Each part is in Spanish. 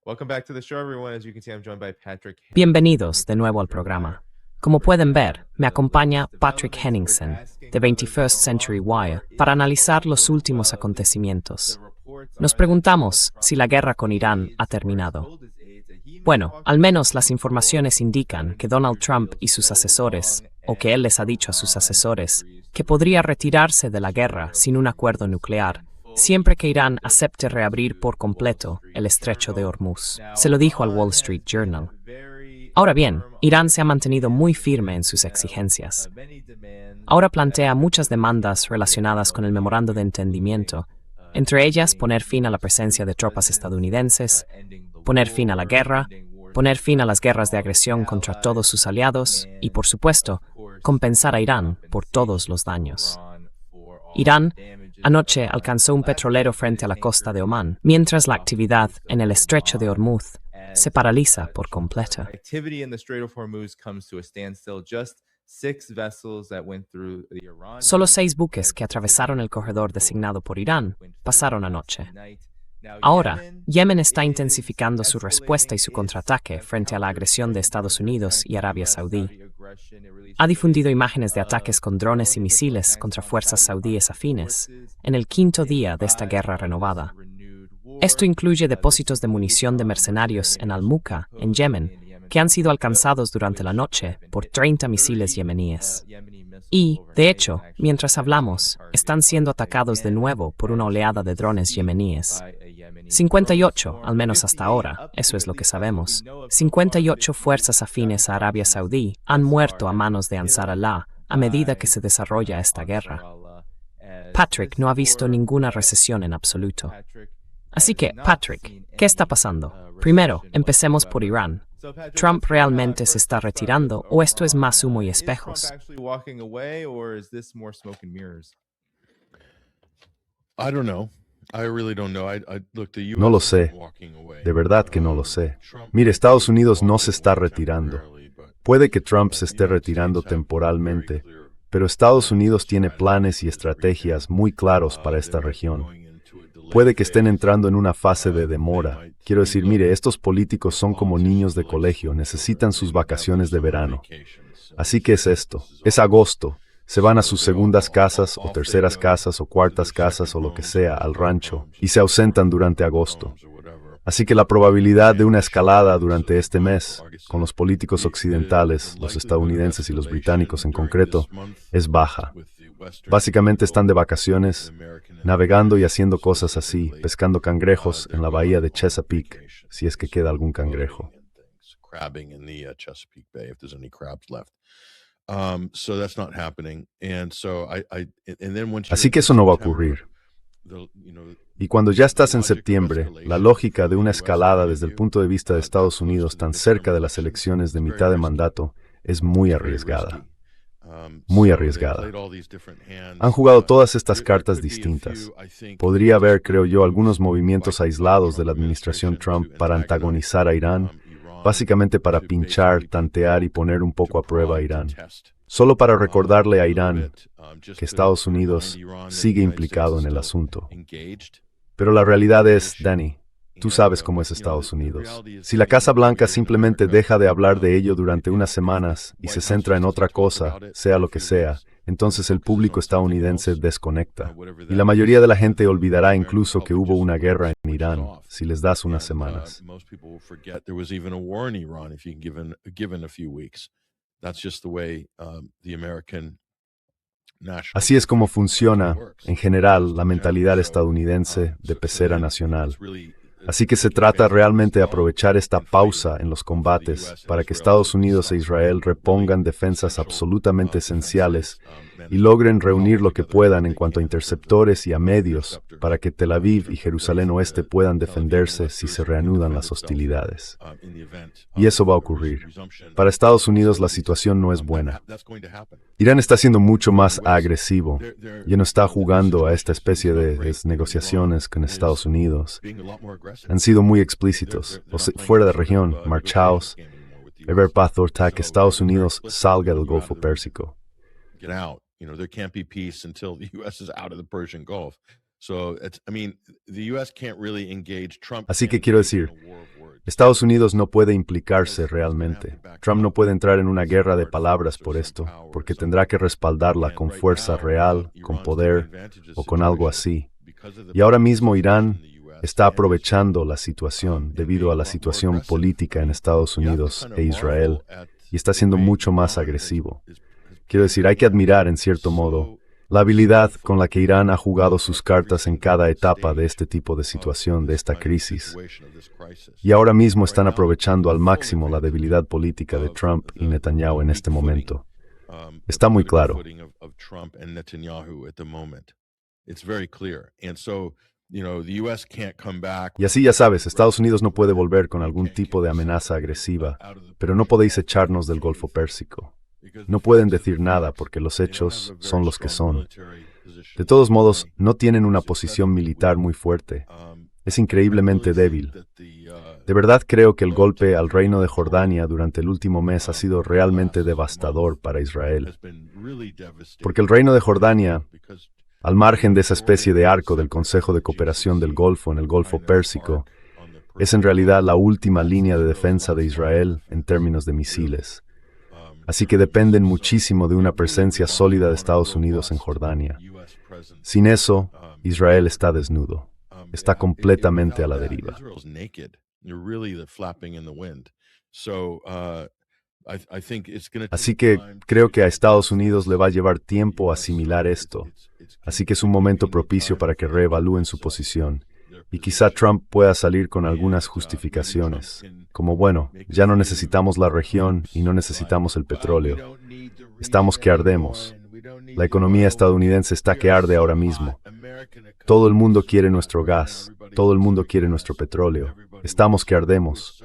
Welcome back to the show, everyone. As you can see, I'm joined by Patrick. Bienvenidos de nuevo al programa. Como pueden ver, me acompaña Patrick Henningsen, de 21st Century Wire, para analizar los últimos acontecimientos. Nos preguntamos si la guerra con Irán ha terminado. Bueno, al menos las informaciones indican que Donald Trump y sus asesores, o que él les ha dicho a sus asesores, que podría retirarse de la guerra sin un acuerdo nuclear, siempre que Irán acepte reabrir por completo el estrecho de Hormuz. Se lo dijo al Wall Street Journal. Ahora bien, Irán se ha mantenido muy firme en sus exigencias. Ahora plantea muchas demandas relacionadas con el memorando de entendimiento, entre ellas poner fin a la presencia de tropas estadounidenses, poner fin a la guerra, poner fin a las guerras de agresión contra todos sus aliados y, por supuesto, compensar a Irán por todos los daños. Irán anoche alcanzó un petrolero frente a la costa de Omán, mientras la actividad en el estrecho de Hormuz se paraliza por completo. Solo 6 buques que atravesaron el corredor designado por Irán pasaron anoche. Ahora, Yemen está intensificando su respuesta y su contraataque frente a la agresión de Estados Unidos y Arabia Saudí. Ha difundido imágenes de ataques con drones y misiles contra fuerzas saudíes afines en el 5º día de esta guerra renovada. Esto incluye depósitos de munición de mercenarios en Al-Muqa, en Yemen, que han sido alcanzados durante la noche por 30 misiles yemeníes. Y, de hecho, mientras hablamos, están siendo atacados de nuevo por una oleada de drones yemeníes. 58, al menos hasta ahora, eso es lo que sabemos. 58 fuerzas afines a Arabia Saudí han muerto a manos de Ansar Allah a medida que se desarrolla esta guerra. Patrick no ha visto ninguna recesión en absoluto. Así que, Patrick, ¿qué está pasando? Primero, empecemos por Irán. ¿Trump realmente se está retirando o esto es más humo y espejos? No lo sé. De verdad que no lo sé. Mire, Estados Unidos no se está retirando. Puede que Trump se esté retirando temporalmente, pero Estados Unidos tiene planes y estrategias muy claros para esta región. Puede que estén entrando en una fase de demora. Quiero decir, mire, estos políticos son como niños de colegio, necesitan sus vacaciones de verano. Así que es esto, es agosto. Se van a sus segundas casas, o terceras casas, o cuartas casas, o lo que sea, al rancho, y se ausentan durante agosto. Así que la probabilidad de una escalada durante este mes, con los políticos occidentales, los estadounidenses y los británicos en concreto, es baja. Básicamente están de vacaciones, navegando y haciendo cosas así, pescando cangrejos en la bahía de Chesapeake, si es que queda algún cangrejo. Así que eso no va a ocurrir. Y cuando ya estás en septiembre, la lógica de una escalada desde el punto de vista de Estados Unidos tan cerca de las elecciones de mitad de mandato es muy arriesgada. Muy arriesgada. Han jugado todas estas cartas distintas. Podría haber, creo yo, algunos movimientos aislados de la administración Trump para antagonizar a Irán, básicamente para pinchar, tantear y poner un poco a prueba a Irán. Solo para recordarle a Irán que Estados Unidos sigue implicado en el asunto. Pero la realidad es, Danny, tú sabes cómo es Estados Unidos. Si la Casa Blanca simplemente deja de hablar de ello durante unas semanas y se centra en otra cosa, sea lo que sea, entonces el público estadounidense desconecta. Y la mayoría de la gente olvidará incluso que hubo una guerra en Irán si les das unas semanas. Así es como funciona, en general, la mentalidad estadounidense de pecera nacional. Así que se trata realmente de aprovechar esta pausa en los combates para que Estados Unidos e Israel repongan defensas absolutamente esenciales y logren reunir lo que puedan en cuanto a interceptores y a medios para que Tel Aviv y Jerusalén Oeste puedan defenderse si se reanudan las hostilidades. Y eso va a ocurrir. Para Estados Unidos la situación no es buena. Irán está siendo mucho más agresivo. Ya no está jugando a esta especie de negociaciones con Estados Unidos. Han sido muy explícitos. Fuera de región, marchaos, ver paz que Estados Unidos salga del Golfo Pérsico. There can't be peace until the U.S. is out of the Persian Gulf. So, the U.S. can't really engage Trump. Así que quiero decir, Estados Unidos no puede implicarse realmente. Trump no puede entrar en una guerra de palabras por esto, porque tendrá que respaldarla con fuerza real, con poder o con algo así. Y ahora mismo Irán está aprovechando la situación debido a la situación política en Estados Unidos e Israel y está siendo mucho más agresivo. Quiero decir, hay que admirar, en cierto modo, la habilidad con la que Irán ha jugado sus cartas en cada etapa de este tipo de situación, de esta crisis. Y ahora mismo están aprovechando al máximo la debilidad política de Trump y Netanyahu en este momento. Está muy claro. Y así ya sabes, Estados Unidos no puede volver con algún tipo de amenaza agresiva, pero no podéis echarnos del Golfo Pérsico. No pueden decir nada porque los hechos son los que son. De todos modos, no tienen una posición militar muy fuerte. Es increíblemente débil. De verdad creo que el golpe al Reino de Jordania durante el último mes ha sido realmente devastador para Israel. Porque el Reino de Jordania, al margen de esa especie de arco del Consejo de Cooperación del Golfo en el Golfo Pérsico, es en realidad la última línea de defensa de Israel en términos de misiles. Así que dependen muchísimo de una presencia sólida de Estados Unidos en Jordania. Sin eso, Israel está desnudo. Está completamente a la deriva. Así que creo que a Estados Unidos le va a llevar tiempo asimilar esto. Así que es un momento propicio para que reevalúen su posición. Y quizá Trump pueda salir con algunas justificaciones, como bueno, ya no necesitamos la región y no necesitamos el petróleo. Estamos que ardemos. La economía estadounidense está que arde ahora mismo. Todo el mundo quiere nuestro gas, todo el mundo quiere nuestro petróleo. Estamos que ardemos.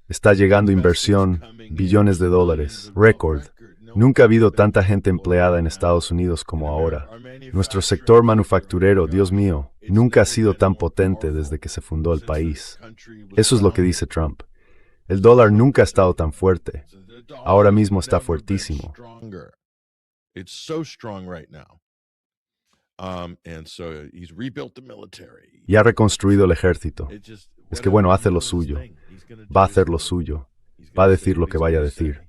Está llegando inversión, billones de dólares, récord. Nunca ha habido tanta gente empleada en Estados Unidos como ahora. Nuestro sector manufacturero, Dios mío, nunca ha sido tan potente desde que se fundó el país. Eso es lo que dice Trump. El dólar nunca ha estado tan fuerte. Ahora mismo está fuertísimo. Y ha reconstruido el ejército. Es que bueno, hace lo suyo. Va a hacer lo suyo. Va a decir lo que vaya a decir.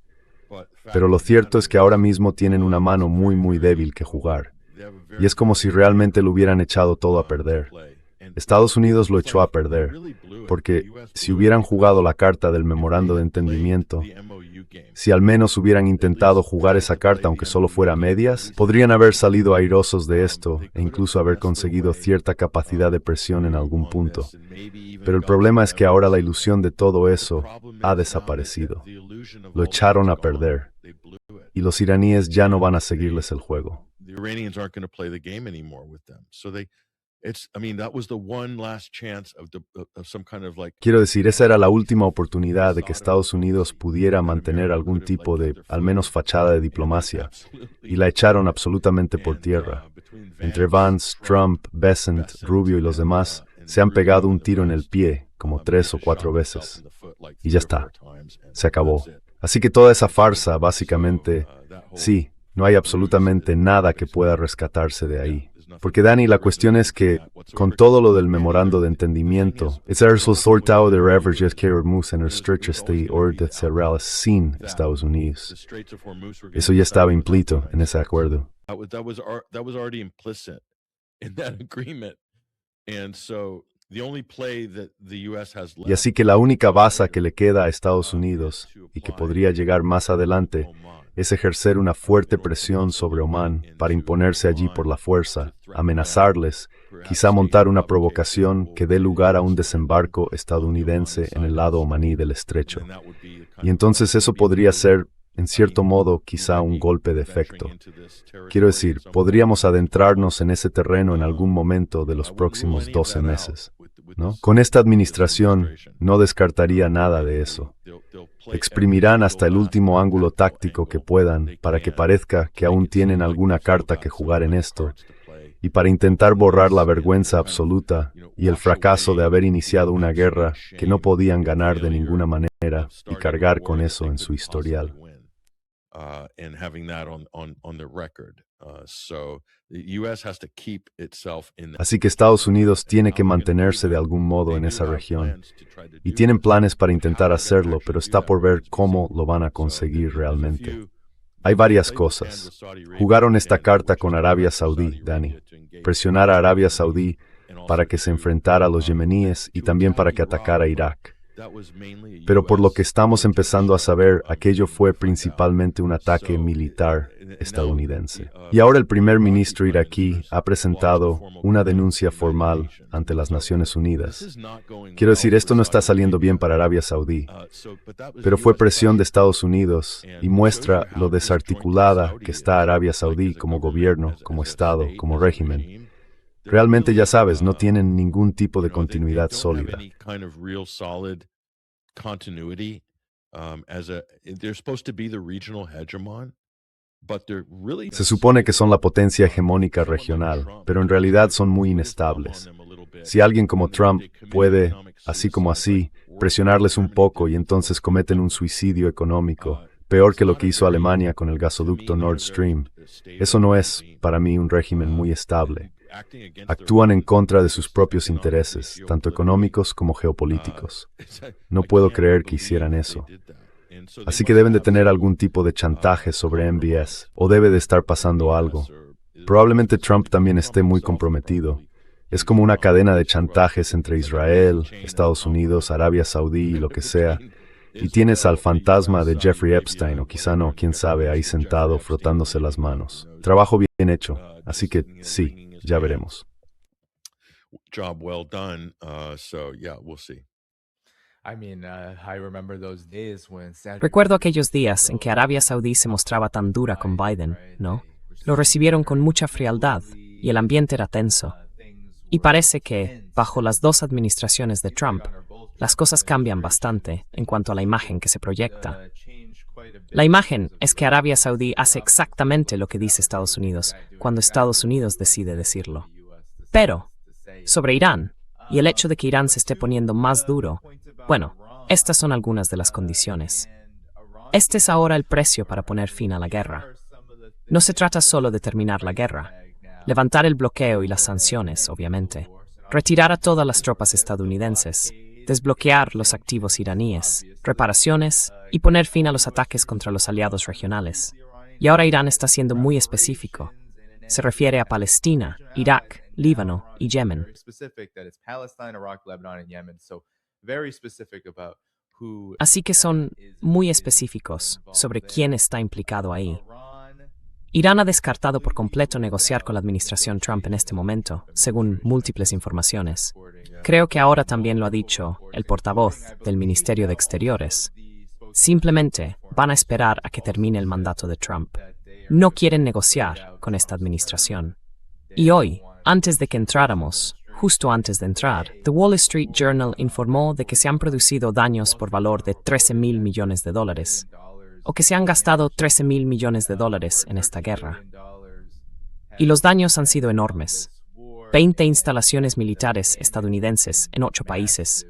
Pero lo cierto es que ahora mismo tienen una mano muy, muy débil que jugar. Y es como si realmente lo hubieran echado todo a perder. Estados Unidos lo echó a perder, porque si hubieran jugado la carta del memorando de entendimiento, si al menos hubieran intentado jugar esa carta aunque solo fuera a medias, podrían haber salido airosos de esto e incluso haber conseguido cierta capacidad de presión en algún punto. Pero el problema es que ahora la ilusión de todo eso ha desaparecido. Lo echaron a perder. Y los iraníes ya no van a seguirles el juego. Quiero decir, esa era la última oportunidad de que Estados Unidos pudiera mantener algún tipo de, al menos fachada de diplomacia, y la echaron absolutamente por tierra. Entre Vance, Trump, Bessent, Rubio y los demás, se han pegado un tiro en el pie, como 3 o 4 veces. Y ya está. Se acabó. Así que toda esa farsa, básicamente, sí, no hay absolutamente nada que pueda rescatarse de ahí. Porque, Dani, la cuestión es que, con todo lo del memorando de entendimiento, es el resultado de reverger que hermos en el estrecho orden cerrado sin Estados Unidos. Eso ya estaba implícito en ese acuerdo. Y así que la única baza que le queda a Estados Unidos, y que podría llegar más adelante, es ejercer una fuerte presión sobre Omán para imponerse allí por la fuerza, amenazarles, quizá montar una provocación que dé lugar a un desembarco estadounidense en el lado omaní del estrecho. Y entonces eso podría ser, en cierto modo, quizá un golpe de efecto. Quiero decir, podríamos adentrarnos en ese terreno en algún momento de los próximos 12 meses, ¿no? Con esta administración no descartaría nada de eso. Exprimirán hasta el último ángulo táctico que puedan para que parezca que aún tienen alguna carta que jugar en esto y para intentar borrar la vergüenza absoluta y el fracaso de haber iniciado una guerra que no podían ganar de ninguna manera y cargar con eso en su historial. and having that on the record. So the U.S. has to keep itself in that. Así que Estados Unidos tiene que mantenerse de algún modo en esa región. Y tienen planes para intentar hacerlo, pero está por ver cómo lo van a conseguir realmente. Hay varias cosas. Jugaron esta carta con Arabia Saudí, Danny. Presionar a Arabia Saudí para que se enfrentara a los yemeníes y también para que atacara a Irak. Pero por lo que estamos empezando a saber, aquello fue principalmente un ataque militar estadounidense. Y ahora el primer ministro iraquí ha presentado una denuncia formal ante las Naciones Unidas. Quiero decir, esto no está saliendo bien para Arabia Saudí, pero fue presión de Estados Unidos y muestra lo desarticulada que está Arabia Saudí como gobierno, como Estado, como régimen. Realmente, ya sabes, no tienen ningún tipo de continuidad sólida. Se supone que son la potencia hegemónica regional, pero en realidad son muy inestables. Si alguien como Trump puede, así como así, presionarles un poco y entonces cometen un suicidio económico, peor que lo que hizo Alemania con el gasoducto Nord Stream, eso no es, para mí, un régimen muy estable. Actúan en contra de sus propios intereses, tanto económicos como geopolíticos. No puedo creer que hicieran eso. Así que deben de tener algún tipo de chantaje sobre MBS, o debe de estar pasando algo. Probablemente Trump también esté muy comprometido. Es como una cadena de chantajes entre Israel, Estados Unidos, Arabia Saudí y lo que sea. Y tienes al fantasma de Jeffrey Epstein, o quizá no, quién sabe, ahí sentado frotándose las manos. Trabajo bien hecho, así que sí. Ya veremos. Job well done. So yeah, we'll see. Recuerdo aquellos días en que Arabia Saudí se mostraba tan dura con Biden, ¿no? Lo recibieron con mucha frialdad y el ambiente era tenso. Y parece que, bajo las dos administraciones de Trump, las cosas cambian bastante en cuanto a la imagen que se proyecta. La imagen es que Arabia Saudí hace exactamente lo que dice Estados Unidos cuando Estados Unidos decide decirlo. Pero, sobre Irán, y el hecho de que Irán se esté poniendo más duro, bueno, estas son algunas de las condiciones. Este es ahora el precio para poner fin a la guerra. No se trata solo de terminar la guerra, levantar el bloqueo y las sanciones, obviamente, retirar a todas las tropas estadounidenses, desbloquear los activos iraníes, reparaciones y poner fin a los ataques contra los aliados regionales. Y ahora Irán está siendo muy específico. Se refiere a Palestina, Irak, Líbano y Yemen. Así que son muy específicos sobre quién está implicado ahí. Irán ha descartado por completo negociar con la administración Trump en este momento, según múltiples informaciones. Creo que ahora también lo ha dicho el portavoz del Ministerio de Exteriores. Simplemente van a esperar a que termine el mandato de Trump. No quieren negociar con esta administración. Y hoy, antes de que entráramos, justo antes de entrar, The Wall Street Journal informó de que se han producido daños por valor de $13,000 millones, o que se han gastado $13,000 millones en esta guerra. Y los daños han sido enormes. 20 instalaciones militares estadounidenses en 8 países,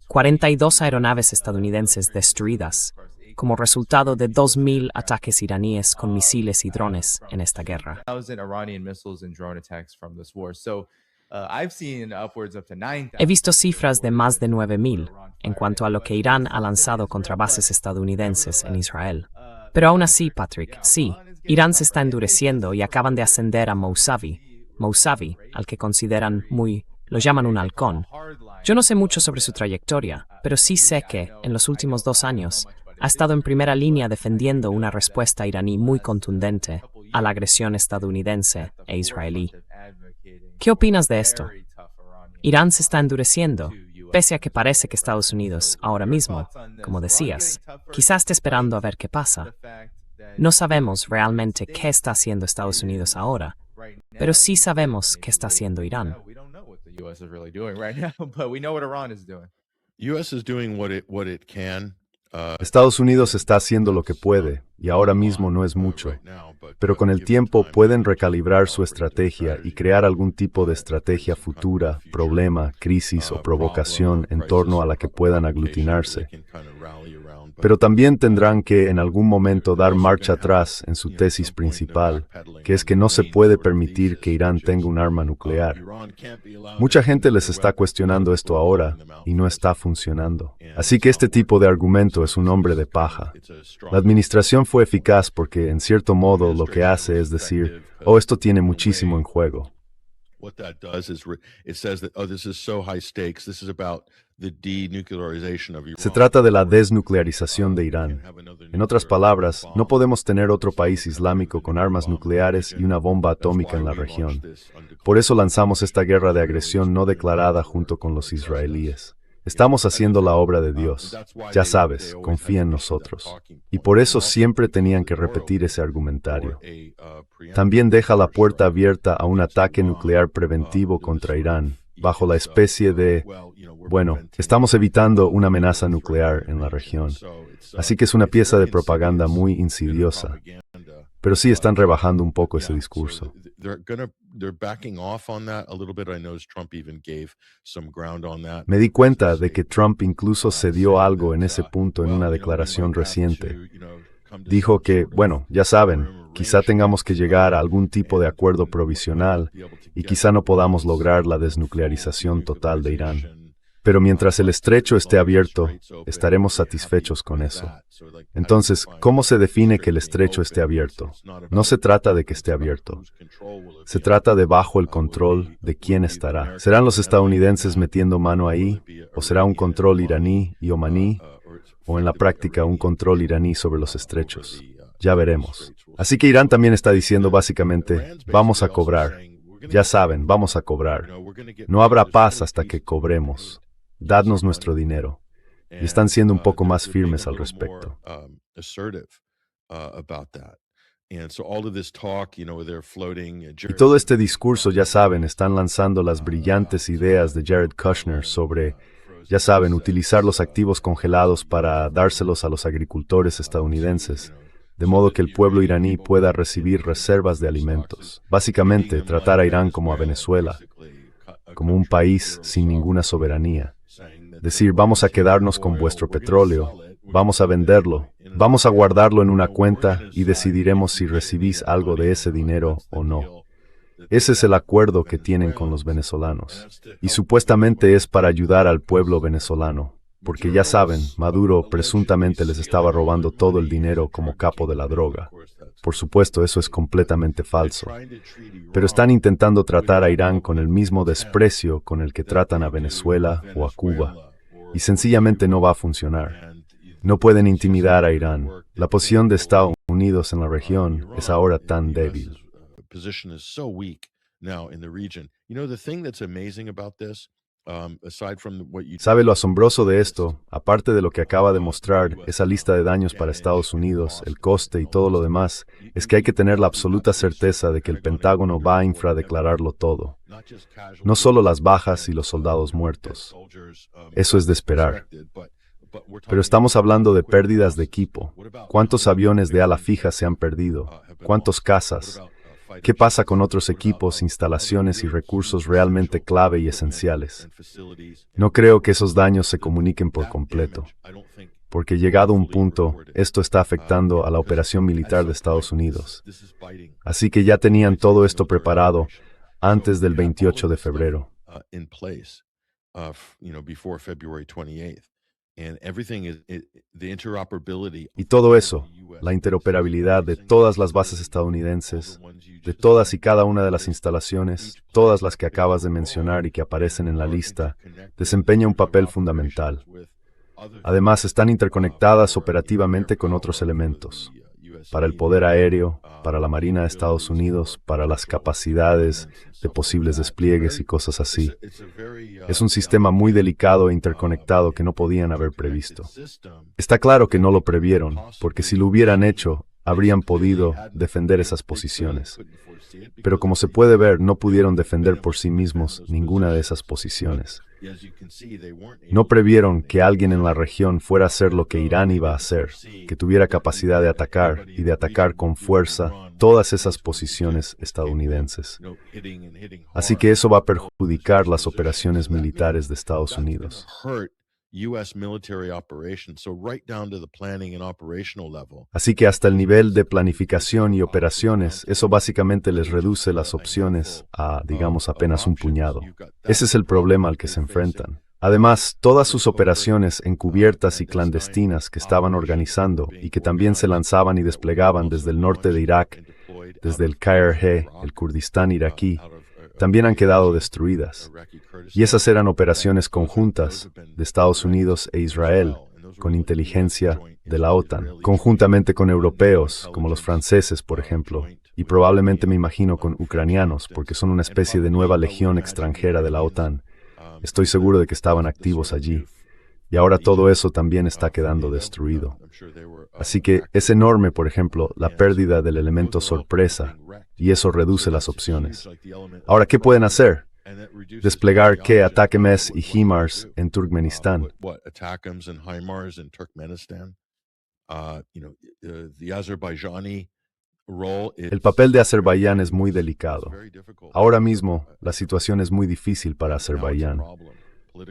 42 aeronaves estadounidenses destruidas, como resultado de 2,000 ataques iraníes con misiles y drones en esta guerra. He visto cifras de más de 9,000 en cuanto a lo que Irán ha lanzado contra bases estadounidenses en Israel. Pero aún así, Patrick, sí, Irán se está endureciendo y acaban de ascender a Mousavi, al que consideran lo llaman un halcón. Yo no sé mucho sobre su trayectoria, pero sí sé que, en los últimos 2 años, ha estado en primera línea defendiendo una respuesta iraní muy contundente a la agresión estadounidense e israelí. ¿Qué opinas de esto? Irán se está endureciendo, pese a que parece que Estados Unidos, ahora mismo, como decías, quizás esté esperando a ver qué pasa. No sabemos realmente qué está haciendo Estados Unidos ahora, pero sí sabemos qué está haciendo Irán. U.S. is doing what it can. Estados Unidos está haciendo lo que puede, y ahora mismo no es mucho. Pero con el tiempo pueden recalibrar su estrategia y crear algún tipo de estrategia futura, problema, crisis o provocación en torno a la que puedan aglutinarse. Pero también tendrán que en algún momento dar marcha atrás en su tesis principal, que es que no se puede permitir que Irán tenga un arma nuclear. Mucha gente les está cuestionando esto ahora y no está funcionando. Así que este tipo de argumento es un hombre de paja. La administración fue eficaz porque, en cierto modo, lo que hace es decir, oh, esto tiene muchísimo en juego. Se trata de la desnuclearización de Irán. En otras palabras, no podemos tener otro país islámico con armas nucleares y una bomba atómica en la región. Por eso lanzamos esta guerra de agresión no declarada junto con los israelíes. Estamos haciendo la obra de Dios. Ya sabes, confía en nosotros. Y por eso siempre tenían que repetir ese argumentario. También deja la puerta abierta a un ataque nuclear preventivo contra Irán, bajo la especie de, bueno, estamos evitando una amenaza nuclear en la región. Así que es una pieza de propaganda muy insidiosa. Pero sí están rebajando un poco ese discurso. Me di cuenta de que Trump incluso cedió algo en ese punto en una declaración reciente. Dijo que, bueno, ya saben, quizá tengamos que llegar a algún tipo de acuerdo provisional y quizá no podamos lograr la desnuclearización total de Irán. Pero mientras el estrecho esté abierto, estaremos satisfechos con eso. Entonces, ¿cómo se define que el estrecho esté abierto? No se trata de que esté abierto. Se trata de bajo el control de quién estará. ¿Serán los estadounidenses metiendo mano ahí? ¿O será un control iraní y omaní? ¿O en la práctica un control iraní sobre los estrechos? Ya veremos. Así que Irán también está diciendo básicamente, vamos a cobrar. Ya saben, vamos a cobrar. No habrá paz hasta que cobremos. Dadnos nuestro dinero. Y están siendo un poco más firmes al respecto. Y todo este discurso, ya saben, están lanzando las brillantes ideas de Jared Kushner sobre, ya saben, utilizar los activos congelados para dárselos a los agricultores estadounidenses, de modo que el pueblo iraní pueda recibir reservas de alimentos. Básicamente, tratar a Irán como a Venezuela, como un país sin ninguna soberanía. Decir, vamos a quedarnos con vuestro petróleo, vamos a venderlo, vamos a guardarlo en una cuenta y decidiremos si recibís algo de ese dinero o no. Ese es el acuerdo que tienen con los venezolanos. Y supuestamente es para ayudar al pueblo venezolano, porque ya saben, Maduro presuntamente les estaba robando todo el dinero como capo de la droga. Por supuesto, eso es completamente falso. Pero están intentando tratar a Irán con el mismo desprecio con el que tratan a Venezuela o a Cuba. Y sencillamente no va a funcionar. No pueden intimidar a Irán. La posición de Estados Unidos en la región es ahora tan débil. ¿Sabe lo asombroso de esto? Aparte de lo que acaba de mostrar, esa lista de daños para Estados Unidos, el coste y todo lo demás, es que hay que tener la absoluta certeza de que el Pentágono va a infradeclararlo todo. No solo las bajas y los soldados muertos. Eso es de esperar. Pero estamos hablando de pérdidas de equipo. ¿Cuántos aviones de ala fija se han perdido? ¿Cuántos cazas? ¿Qué pasa con otros equipos, instalaciones y recursos realmente clave y esenciales? No creo que esos daños se comuniquen por completo, porque llegado un punto, esto está afectando a la operación militar de Estados Unidos. Así que ya tenían todo esto preparado antes del 28 de febrero. Y todo eso, la interoperabilidad de todas las bases estadounidenses, de todas y cada una de las instalaciones, todas las que acabas de mencionar y que aparecen en la lista, desempeña un papel fundamental. Además, están interconectadas operativamente con otros elementos, para el poder aéreo, para la Marina de Estados Unidos, para las capacidades de posibles despliegues y cosas así. Es un sistema muy delicado e interconectado que no podían haber previsto. Está claro que no lo previeron, porque si lo hubieran hecho, habrían podido defender esas posiciones. Pero como se puede ver, no pudieron defender por sí mismos ninguna de esas posiciones. No previeron que alguien en la región fuera a hacer lo que Irán iba a hacer, que tuviera capacidad de atacar y de atacar con fuerza todas esas posiciones estadounidenses. Así que eso va a perjudicar las operaciones militares de Estados Unidos. Así que hasta el nivel de planificación y operaciones, eso básicamente les reduce las opciones a, digamos, apenas un puñado. Ese es el problema al que se enfrentan. Además, todas sus operaciones encubiertas y clandestinas que estaban organizando y que también se lanzaban y desplegaban desde el norte de Irak, desde el KRG, el Kurdistán iraquí, también han quedado destruidas. Y esas eran operaciones conjuntas de Estados Unidos e Israel, con inteligencia de la OTAN, conjuntamente con europeos, como los franceses, por ejemplo, y probablemente me imagino con ucranianos, porque son una especie de nueva legión extranjera de la OTAN. Estoy seguro de que estaban activos allí. Y ahora todo eso también está quedando destruido. Así que es enorme, por ejemplo, la pérdida del elemento sorpresa, y eso reduce las opciones. Ahora, ¿qué pueden hacer? Desplegar ¿qué? ATACMS y HIMARS en Turkmenistán. El papel de Azerbaiyán es muy delicado. Ahora mismo, la situación es muy difícil para Azerbaiyán.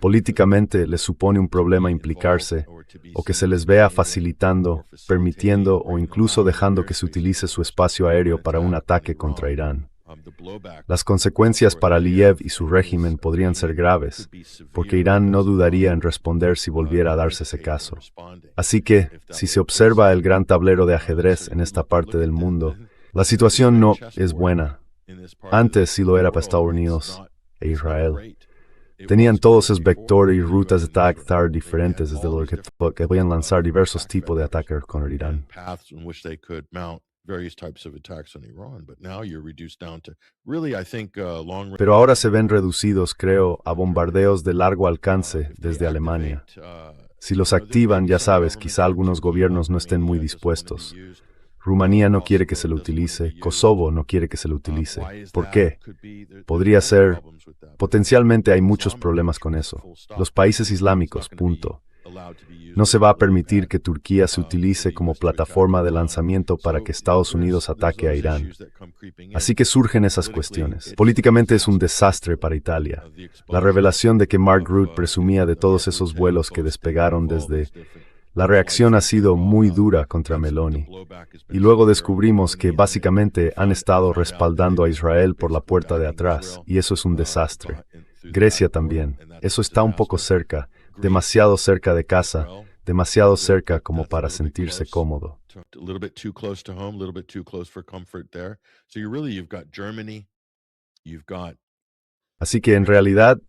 Políticamente les supone un problema implicarse o que se les vea facilitando, permitiendo o incluso dejando que se utilice su espacio aéreo para un ataque contra Irán. Las consecuencias para Aliyev y su régimen podrían ser graves, porque Irán no dudaría en responder si volviera a darse ese caso. Así que, si se observa el gran tablero de ajedrez en esta parte del mundo, la situación no es buena. Antes sí lo era para Estados Unidos e Israel. Tenían todos esos vectores y rutas de ataque diferentes desde lo que podían lanzar diversos tipos de ataques con Irán. Pero ahora se ven reducidos, creo, a bombardeos de largo alcance desde Alemania. Si los activan, ya sabes, quizá algunos gobiernos no estén muy dispuestos. Rumanía no quiere que se lo utilice, Kosovo no quiere que se lo utilice. ¿Por qué? Podría ser... Potencialmente hay muchos problemas con eso. Los países islámicos, punto. No se va a permitir que Turquía se utilice como plataforma de lanzamiento para que Estados Unidos ataque a Irán. Así que surgen esas cuestiones. Políticamente es un desastre para Italia. La revelación de que Mark Rutte presumía de todos esos vuelos que despegaron desde... La reacción ha sido muy dura contra Meloni. Y luego descubrimos que básicamente han estado respaldando a Israel por la puerta de atrás, y eso es un desastre. Grecia también. Eso está un poco cerca, demasiado cerca de casa, demasiado cerca como para sentirse cómodo. Así que en realidad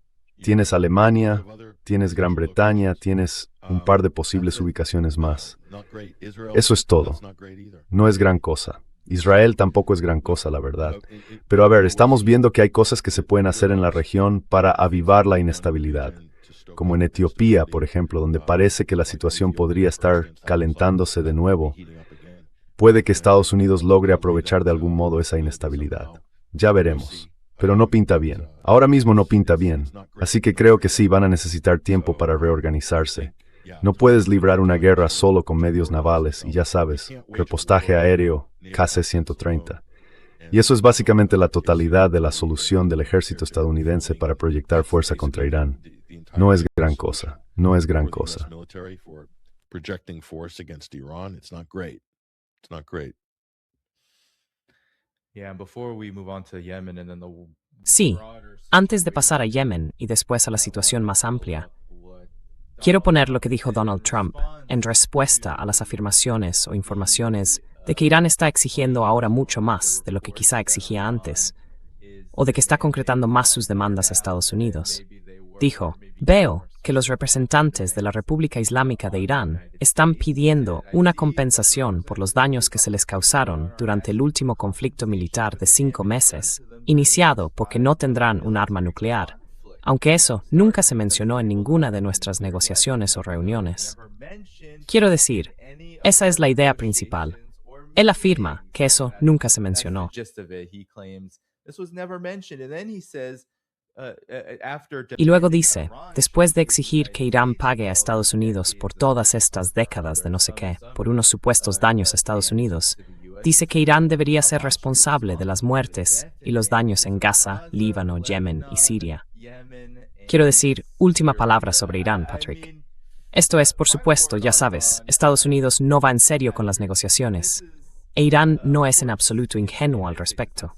tienes Alemania, tienes Gran Bretaña, tienes un par de posibles ubicaciones más. Eso es todo. No es gran cosa. Israel tampoco es gran cosa, la verdad. Pero a ver, estamos viendo que hay cosas que se pueden hacer en la región para avivar la inestabilidad. Como en Etiopía, por ejemplo, donde parece que la situación podría estar calentándose de nuevo. Puede que Estados Unidos logre aprovechar de algún modo esa inestabilidad. Ya veremos. Pero no pinta bien. Ahora mismo no pinta bien. Así que creo que sí van a necesitar tiempo para reorganizarse. No puedes librar una guerra solo con medios navales y ya sabes, repostaje aéreo, KC-130. Y eso es básicamente la totalidad de la solución del ejército estadounidense para proyectar fuerza contra Irán. No es gran cosa. No es gran cosa. Sí, antes de pasar a Yemen y después a la situación más amplia, quiero poner lo que dijo Donald Trump en respuesta a las afirmaciones o informaciones de que Irán está exigiendo ahora mucho más de lo que quizá exigía antes, o de que está concretando más sus demandas a Estados Unidos. Dijo, veo que los representantes de la República Islámica de Irán están pidiendo una compensación por los daños que se les causaron durante el último conflicto militar de 5 meses, iniciado porque no tendrán un arma nuclear, aunque eso nunca se mencionó en ninguna de nuestras negociaciones o reuniones. Quiero decir, esa es la idea principal. Él afirma que eso nunca se mencionó. Y luego dice, después de exigir que Irán pague a Estados Unidos por todas estas décadas de no sé qué, por unos supuestos daños a Estados Unidos, dice que Irán debería ser responsable de las muertes y los daños en Gaza, Líbano, Yemen y Siria. Quiero decir, última palabra sobre Irán, Patrick. Esto es, por supuesto, ya sabes, Estados Unidos no va en serio con las negociaciones, e Irán no es en absoluto ingenuo al respecto.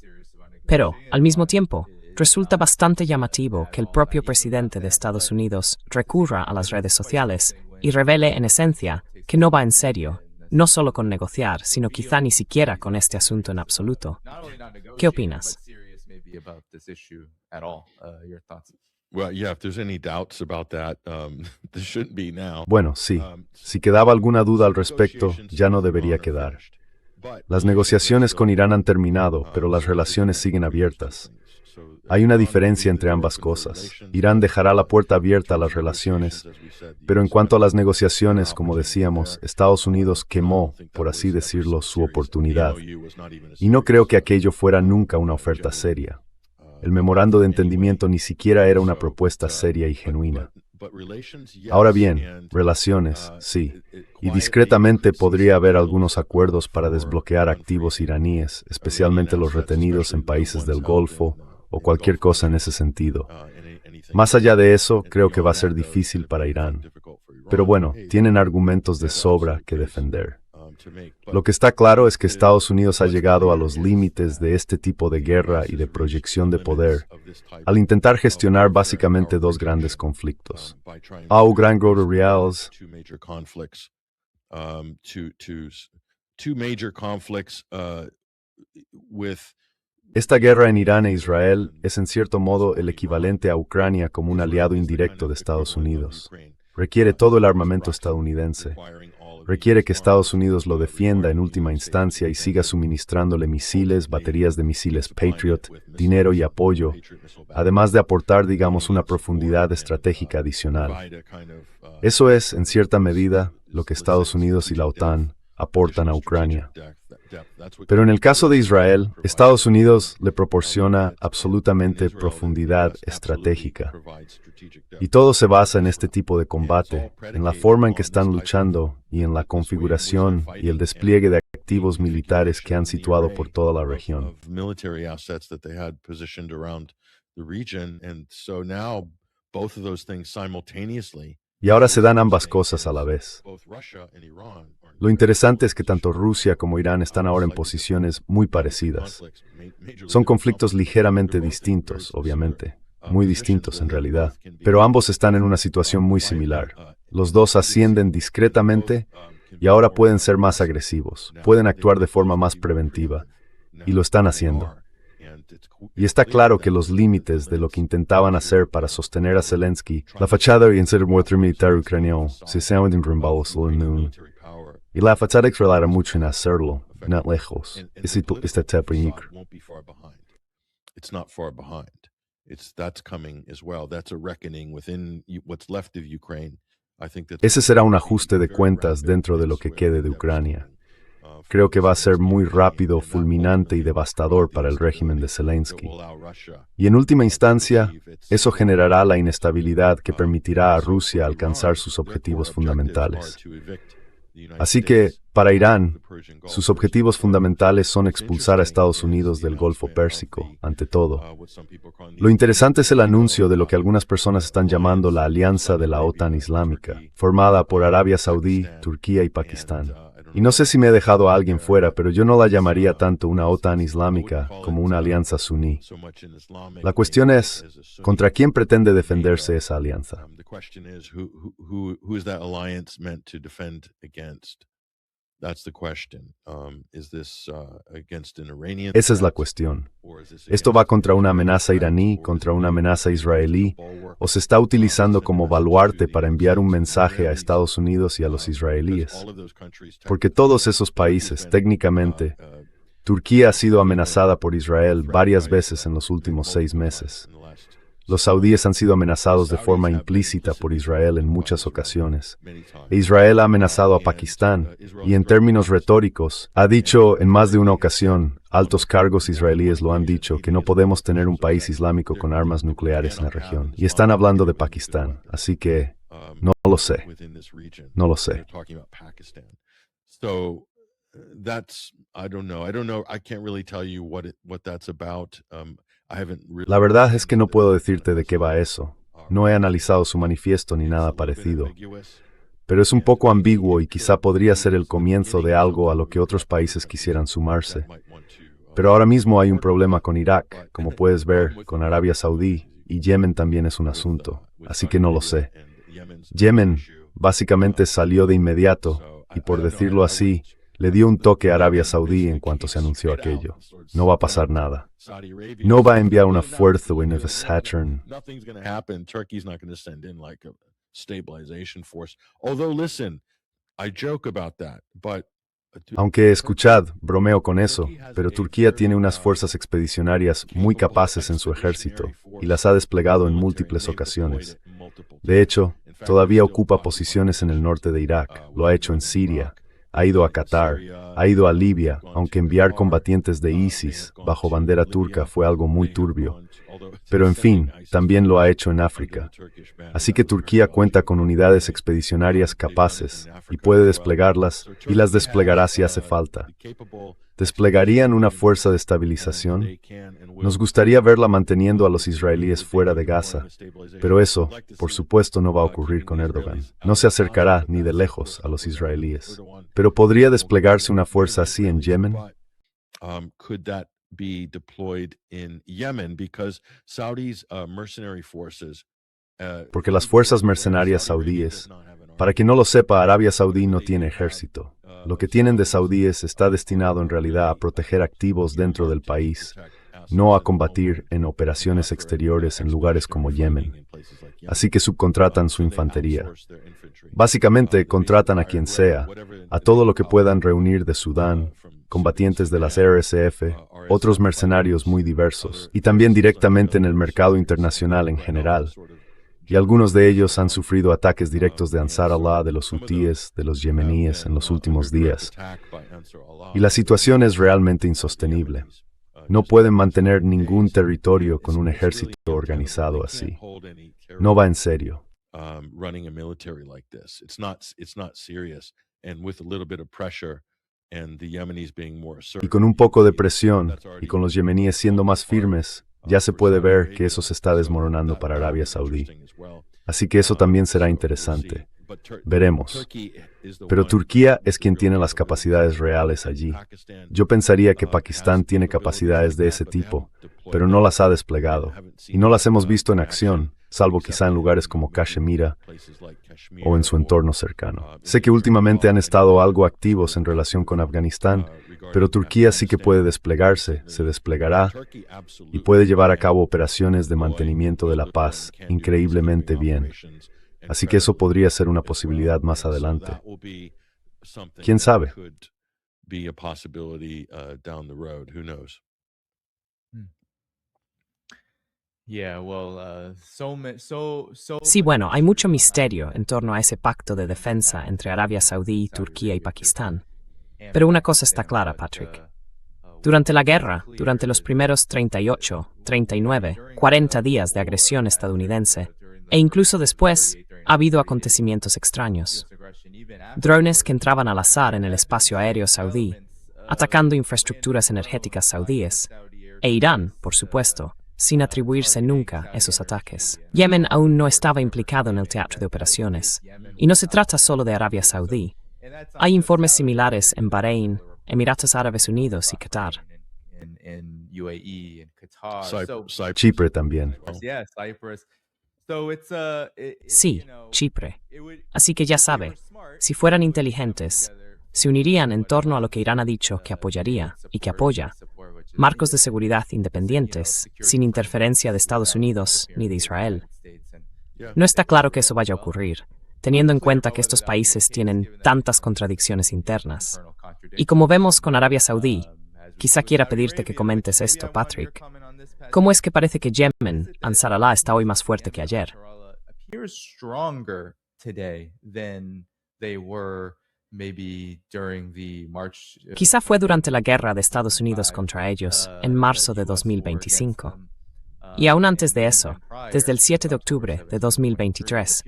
Pero, al mismo tiempo, resulta bastante llamativo que el propio presidente de Estados Unidos recurra a las redes sociales y revele en esencia que no va en serio, no solo con negociar, sino quizá ni siquiera con este asunto en absoluto. ¿Qué opinas? Bueno, sí. Si quedaba alguna duda al respecto, ya no debería quedar. Las negociaciones con Irán han terminado, pero las relaciones siguen abiertas. Hay una diferencia entre ambas cosas. Irán dejará la puerta abierta a las relaciones, pero en cuanto a las negociaciones, como decíamos, Estados Unidos quemó, por así decirlo, su oportunidad. Y no creo que aquello fuera nunca una oferta seria. El memorando de entendimiento ni siquiera era una propuesta seria y genuina. Ahora bien, relaciones, sí. Y discretamente podría haber algunos acuerdos para desbloquear activos iraníes, especialmente los retenidos en países del Golfo, o cualquier cosa en ese sentido. Más allá de eso, creo que va a ser difícil para Irán. Pero bueno, tienen argumentos de sobra que defender. Lo que está claro es que Estados Unidos ha llegado a los límites de este tipo de guerra y de proyección de poder al intentar gestionar básicamente dos grandes conflictos. Au gran grote reals. Esta guerra en Irán e Israel es en cierto modo el equivalente a Ucrania como un aliado indirecto de Estados Unidos. Requiere todo el armamento estadounidense. Requiere que Estados Unidos lo defienda en última instancia y siga suministrándole misiles, baterías de misiles Patriot, dinero y apoyo, además de aportar, digamos, una profundidad estratégica adicional. Eso es, en cierta medida, lo que Estados Unidos y la OTAN aportan a Ucrania. Pero en el caso de Israel, Estados Unidos le proporciona absolutamente profundidad estratégica. Y todo se basa en este tipo de combate, en la forma en que están luchando y en la configuración y el despliegue de activos militares que han situado por toda la región. Y ahora se dan ambas cosas a la vez. Lo interesante es que tanto Rusia como Irán están ahora en posiciones muy parecidas. Son conflictos ligeramente distintos, obviamente, muy distintos en realidad, pero ambos están en una situación muy similar. Los dos ascienden discretamente y ahora pueden ser más agresivos, pueden actuar de forma más preventiva, y lo están haciendo. Y está claro que los límites de lo que intentaban hacer para sostener a Zelensky, la fachada y el centro militar ucraniano, se saben en y la fachada relatará mucho en hacerlo, no lejos. Está It's not far behind. That's coming as well. That's a reckoning within what's left of Ukraine. Ese será un ajuste de cuentas dentro de lo que quede de Ucrania. Creo que va a ser muy rápido, fulminante y devastador para el régimen de Zelensky. Y en última instancia, eso generará la inestabilidad que permitirá a Rusia alcanzar sus objetivos fundamentales. Así que, para Irán, sus objetivos fundamentales son expulsar a Estados Unidos del Golfo Pérsico, ante todo. Lo interesante es el anuncio de lo que algunas personas están llamando la Alianza de la OTAN Islámica, formada por Arabia Saudí, Turquía y Pakistán. Y no sé si me he dejado a alguien fuera, pero yo no la llamaría tanto una OTAN islámica como una alianza suní. La cuestión es, ¿contra quién pretende defenderse esa alianza? Esa es la cuestión. ¿Esto va contra una amenaza iraní, contra una amenaza israelí, o se está utilizando como baluarte para enviar un mensaje a Estados Unidos y a los israelíes? Porque todos esos países, técnicamente, Turquía ha sido amenazada por Israel varias veces en los últimos 6 meses. Los saudíes han sido amenazados de forma implícita por Israel en muchas ocasiones. E Israel ha amenazado a Pakistán y en términos retóricos ha dicho en más de una ocasión, altos cargos israelíes lo han dicho, que no podemos tener un país islámico con armas nucleares en la región. Y están hablando de Pakistán, así que no lo sé. No lo sé. La verdad es que no puedo decirte de qué va eso. No he analizado su manifiesto ni nada parecido. Pero es un poco ambiguo y quizá podría ser el comienzo de algo a lo que otros países quisieran sumarse. Pero ahora mismo hay un problema con Irak, como puedes ver, con Arabia Saudí, y Yemen también es un asunto. Así que no lo sé. Yemen básicamente salió de inmediato y, por decirlo así, le dio un toque a Arabia Saudí en cuanto se anunció aquello. No va a pasar nada. No va a enviar una fuerza en el Saturn. Aunque escuchad, bromeo con eso, pero Turquía tiene unas fuerzas expedicionarias muy capaces en su ejército y las ha desplegado en múltiples ocasiones. De hecho, todavía ocupa posiciones en el norte de Irak, lo ha hecho en Siria. Ha ido a Qatar, ha ido a Libia, aunque enviar combatientes de ISIS bajo bandera turca fue algo muy turbio. Pero en fin, también lo ha hecho en África. Así que Turquía cuenta con unidades expedicionarias capaces y puede desplegarlas y las desplegará si hace falta. ¿Desplegarían una fuerza de estabilización? Nos gustaría verla manteniendo a los israelíes fuera de Gaza, pero eso, por supuesto, no va a ocurrir con Erdogan. No se acercará ni de lejos a los israelíes. ¿Pero podría desplegarse una fuerza así en Yemen? Porque las fuerzas mercenarias saudíes, para quien no lo sepa, Arabia Saudí no tiene ejército. Lo que tienen de saudíes está destinado en realidad a proteger activos dentro del país, no a combatir en operaciones exteriores en lugares como Yemen. Así que subcontratan su infantería. Básicamente contratan a quien sea, a todo lo que puedan reunir de Sudán, combatientes de las RSF, otros mercenarios muy diversos, y también directamente en el mercado internacional en general. Y algunos de ellos han sufrido ataques directos de Ansar Allah, de los hutíes, de los yemeníes en los últimos días. Y la situación es realmente insostenible. No pueden mantener ningún territorio con un ejército organizado así. No va en serio. Y con un poco de presión, y con los yemeníes siendo más firmes, ya se puede ver que eso se está desmoronando para Arabia Saudí. Así que eso también será interesante. Veremos. Pero Turquía es quien tiene las capacidades reales allí. Yo pensaría que Pakistán tiene capacidades de ese tipo, pero no las ha desplegado. Y no las hemos visto en acción, salvo quizá en lugares como Cachemira o en su entorno cercano. Sé que últimamente han estado algo activos en relación con Afganistán, pero Turquía sí que puede desplegarse, se desplegará y puede llevar a cabo operaciones de mantenimiento de la paz increíblemente bien. Así que eso podría ser una posibilidad más adelante. ¿Quién sabe? Sí, bueno, hay mucho misterio en torno a ese pacto de defensa entre Arabia Saudí, Turquía y Pakistán. Pero una cosa está clara, Patrick. Durante la guerra, durante los primeros 38, 39, 40 días de agresión estadounidense, e incluso después, ha habido acontecimientos extraños. Drones que entraban al azar en el espacio aéreo saudí, atacando infraestructuras energéticas saudíes, e Irán, por supuesto, sin atribuirse nunca esos ataques. Yemen aún no estaba implicado en el teatro de operaciones, y no se trata solo de Arabia Saudí. Hay informes similares en Bahrein, Emiratos Árabes Unidos y Qatar. Chipre también. Sí, Chipre. Así que ya sabe, si fueran inteligentes, se unirían en torno a lo que Irán ha dicho que apoyaría y que apoya, marcos de seguridad independientes, sin interferencia de Estados Unidos ni de Israel. No está claro que eso vaya a ocurrir, teniendo en cuenta que estos países tienen tantas contradicciones internas. Y como vemos con Arabia Saudí, quizá quiera pedirte que comentes esto, Patrick. ¿Cómo es que parece que Yemen, Ansar Allah, está hoy más fuerte que ayer? Quizá fue durante la guerra de Estados Unidos contra ellos, en marzo de 2025. Y aún antes de eso, desde el 7 de octubre de 2023,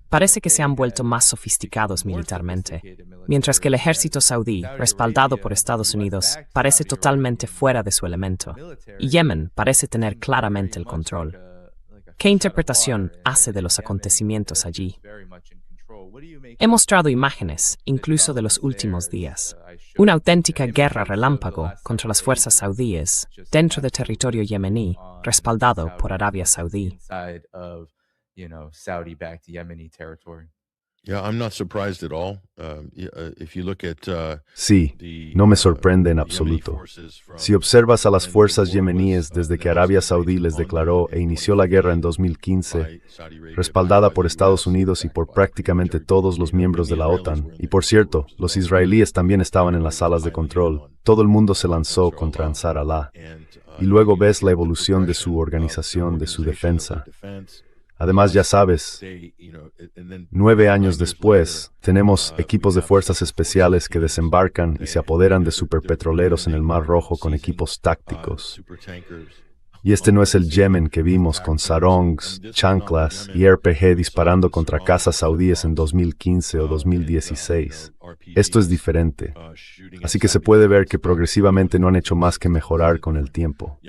parece que se han vuelto más sofisticados militarmente, mientras que el ejército saudí, respaldado por Estados Unidos, parece totalmente fuera de su elemento, y Yemen parece tener claramente el control. ¿Qué interpretación hace de los acontecimientos allí? He mostrado imágenes, incluso de los últimos días. Una auténtica guerra relámpago contra las fuerzas saudíes dentro de territorio yemení, respaldado por Arabia Saudí. Yeah, I'm not surprised at all. If you look at Sí, no me sorprende en absoluto. Si observas a las fuerzas yemeníes desde que Arabia Saudí les declaró e inició la guerra en 2015, respaldada por Estados Unidos y por prácticamente todos los miembros de la OTAN, y por cierto, los israelíes también estaban en las salas de control, todo el mundo se lanzó contra Ansar Allah. Y luego ves la evolución de su organización, de su defensa. Además, ya sabes, 9 años después, tenemos equipos de fuerzas especiales que desembarcan y se apoderan de superpetroleros en el Mar Rojo con equipos tácticos. Y este no es el Yemen que vimos con sarongs, chanclas y RPG disparando contra casas saudíes en 2015 o 2016. Esto es diferente. Así que se puede ver que progresivamente no han hecho más que mejorar con el tiempo.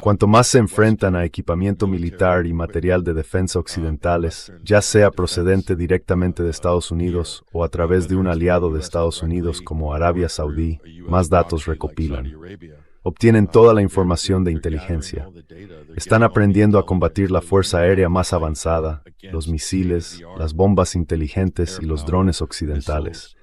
Cuanto más se enfrentan a equipamiento militar y material de defensa occidentales, ya sea procedente directamente de Estados Unidos o a través de un aliado de Estados Unidos como Arabia Saudí, más datos recopilan. Obtienen toda la información de inteligencia. Están aprendiendo a combatir la fuerza aérea más avanzada, los misiles, las bombas inteligentes y los drones occidentales.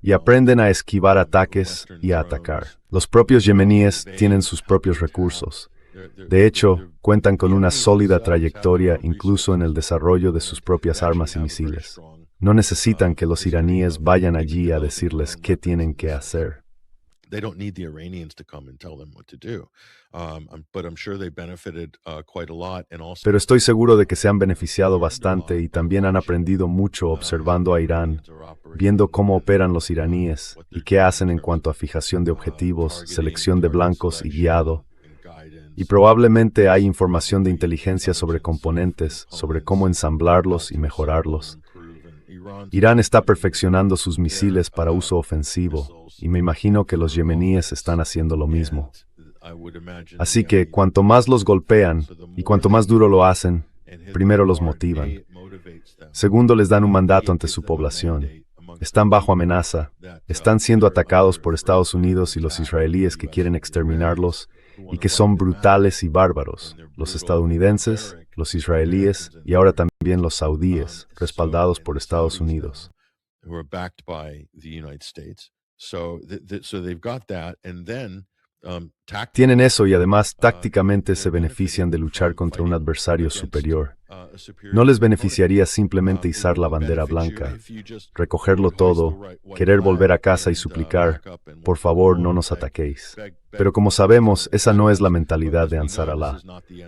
Y aprenden a esquivar ataques y a atacar. Los propios yemeníes tienen sus propios recursos. De hecho, cuentan con una sólida trayectoria incluso en el desarrollo de sus propias armas y misiles. No necesitan que los iraníes vayan allí a decirles qué tienen que hacer. They don't need the Iranians to come and tell them what to do. But I'm sure they benefited quite a lot and also. Pero estoy seguro de que se han beneficiado bastante y también han aprendido mucho observando a Irán, viendo cómo operan los iraníes y qué hacen en cuanto a fijación de objetivos, selección de blancos y guiado. Y probablemente hay información de inteligencia sobre componentes, sobre cómo ensamblarlos y mejorarlos. Irán está perfeccionando sus misiles para uso ofensivo, y me imagino que los yemeníes están haciendo lo mismo. Así que cuanto más los golpean y cuanto más duro lo hacen, primero los motivan. Segundo, les dan un mandato ante su población. Están bajo amenaza, están siendo atacados por Estados Unidos y los israelíes que quieren exterminarlos y que son brutales y bárbaros, los estadounidenses, los israelíes y ahora también los saudíes, respaldados por Estados Unidos. Tienen eso y además tácticamente se benefician de luchar contra un adversario superior. No les beneficiaría simplemente izar la bandera blanca, recogerlo todo, querer volver a casa y suplicar, por favor no nos ataquéis. Pero como sabemos, esa no es la mentalidad de Ansar Allah.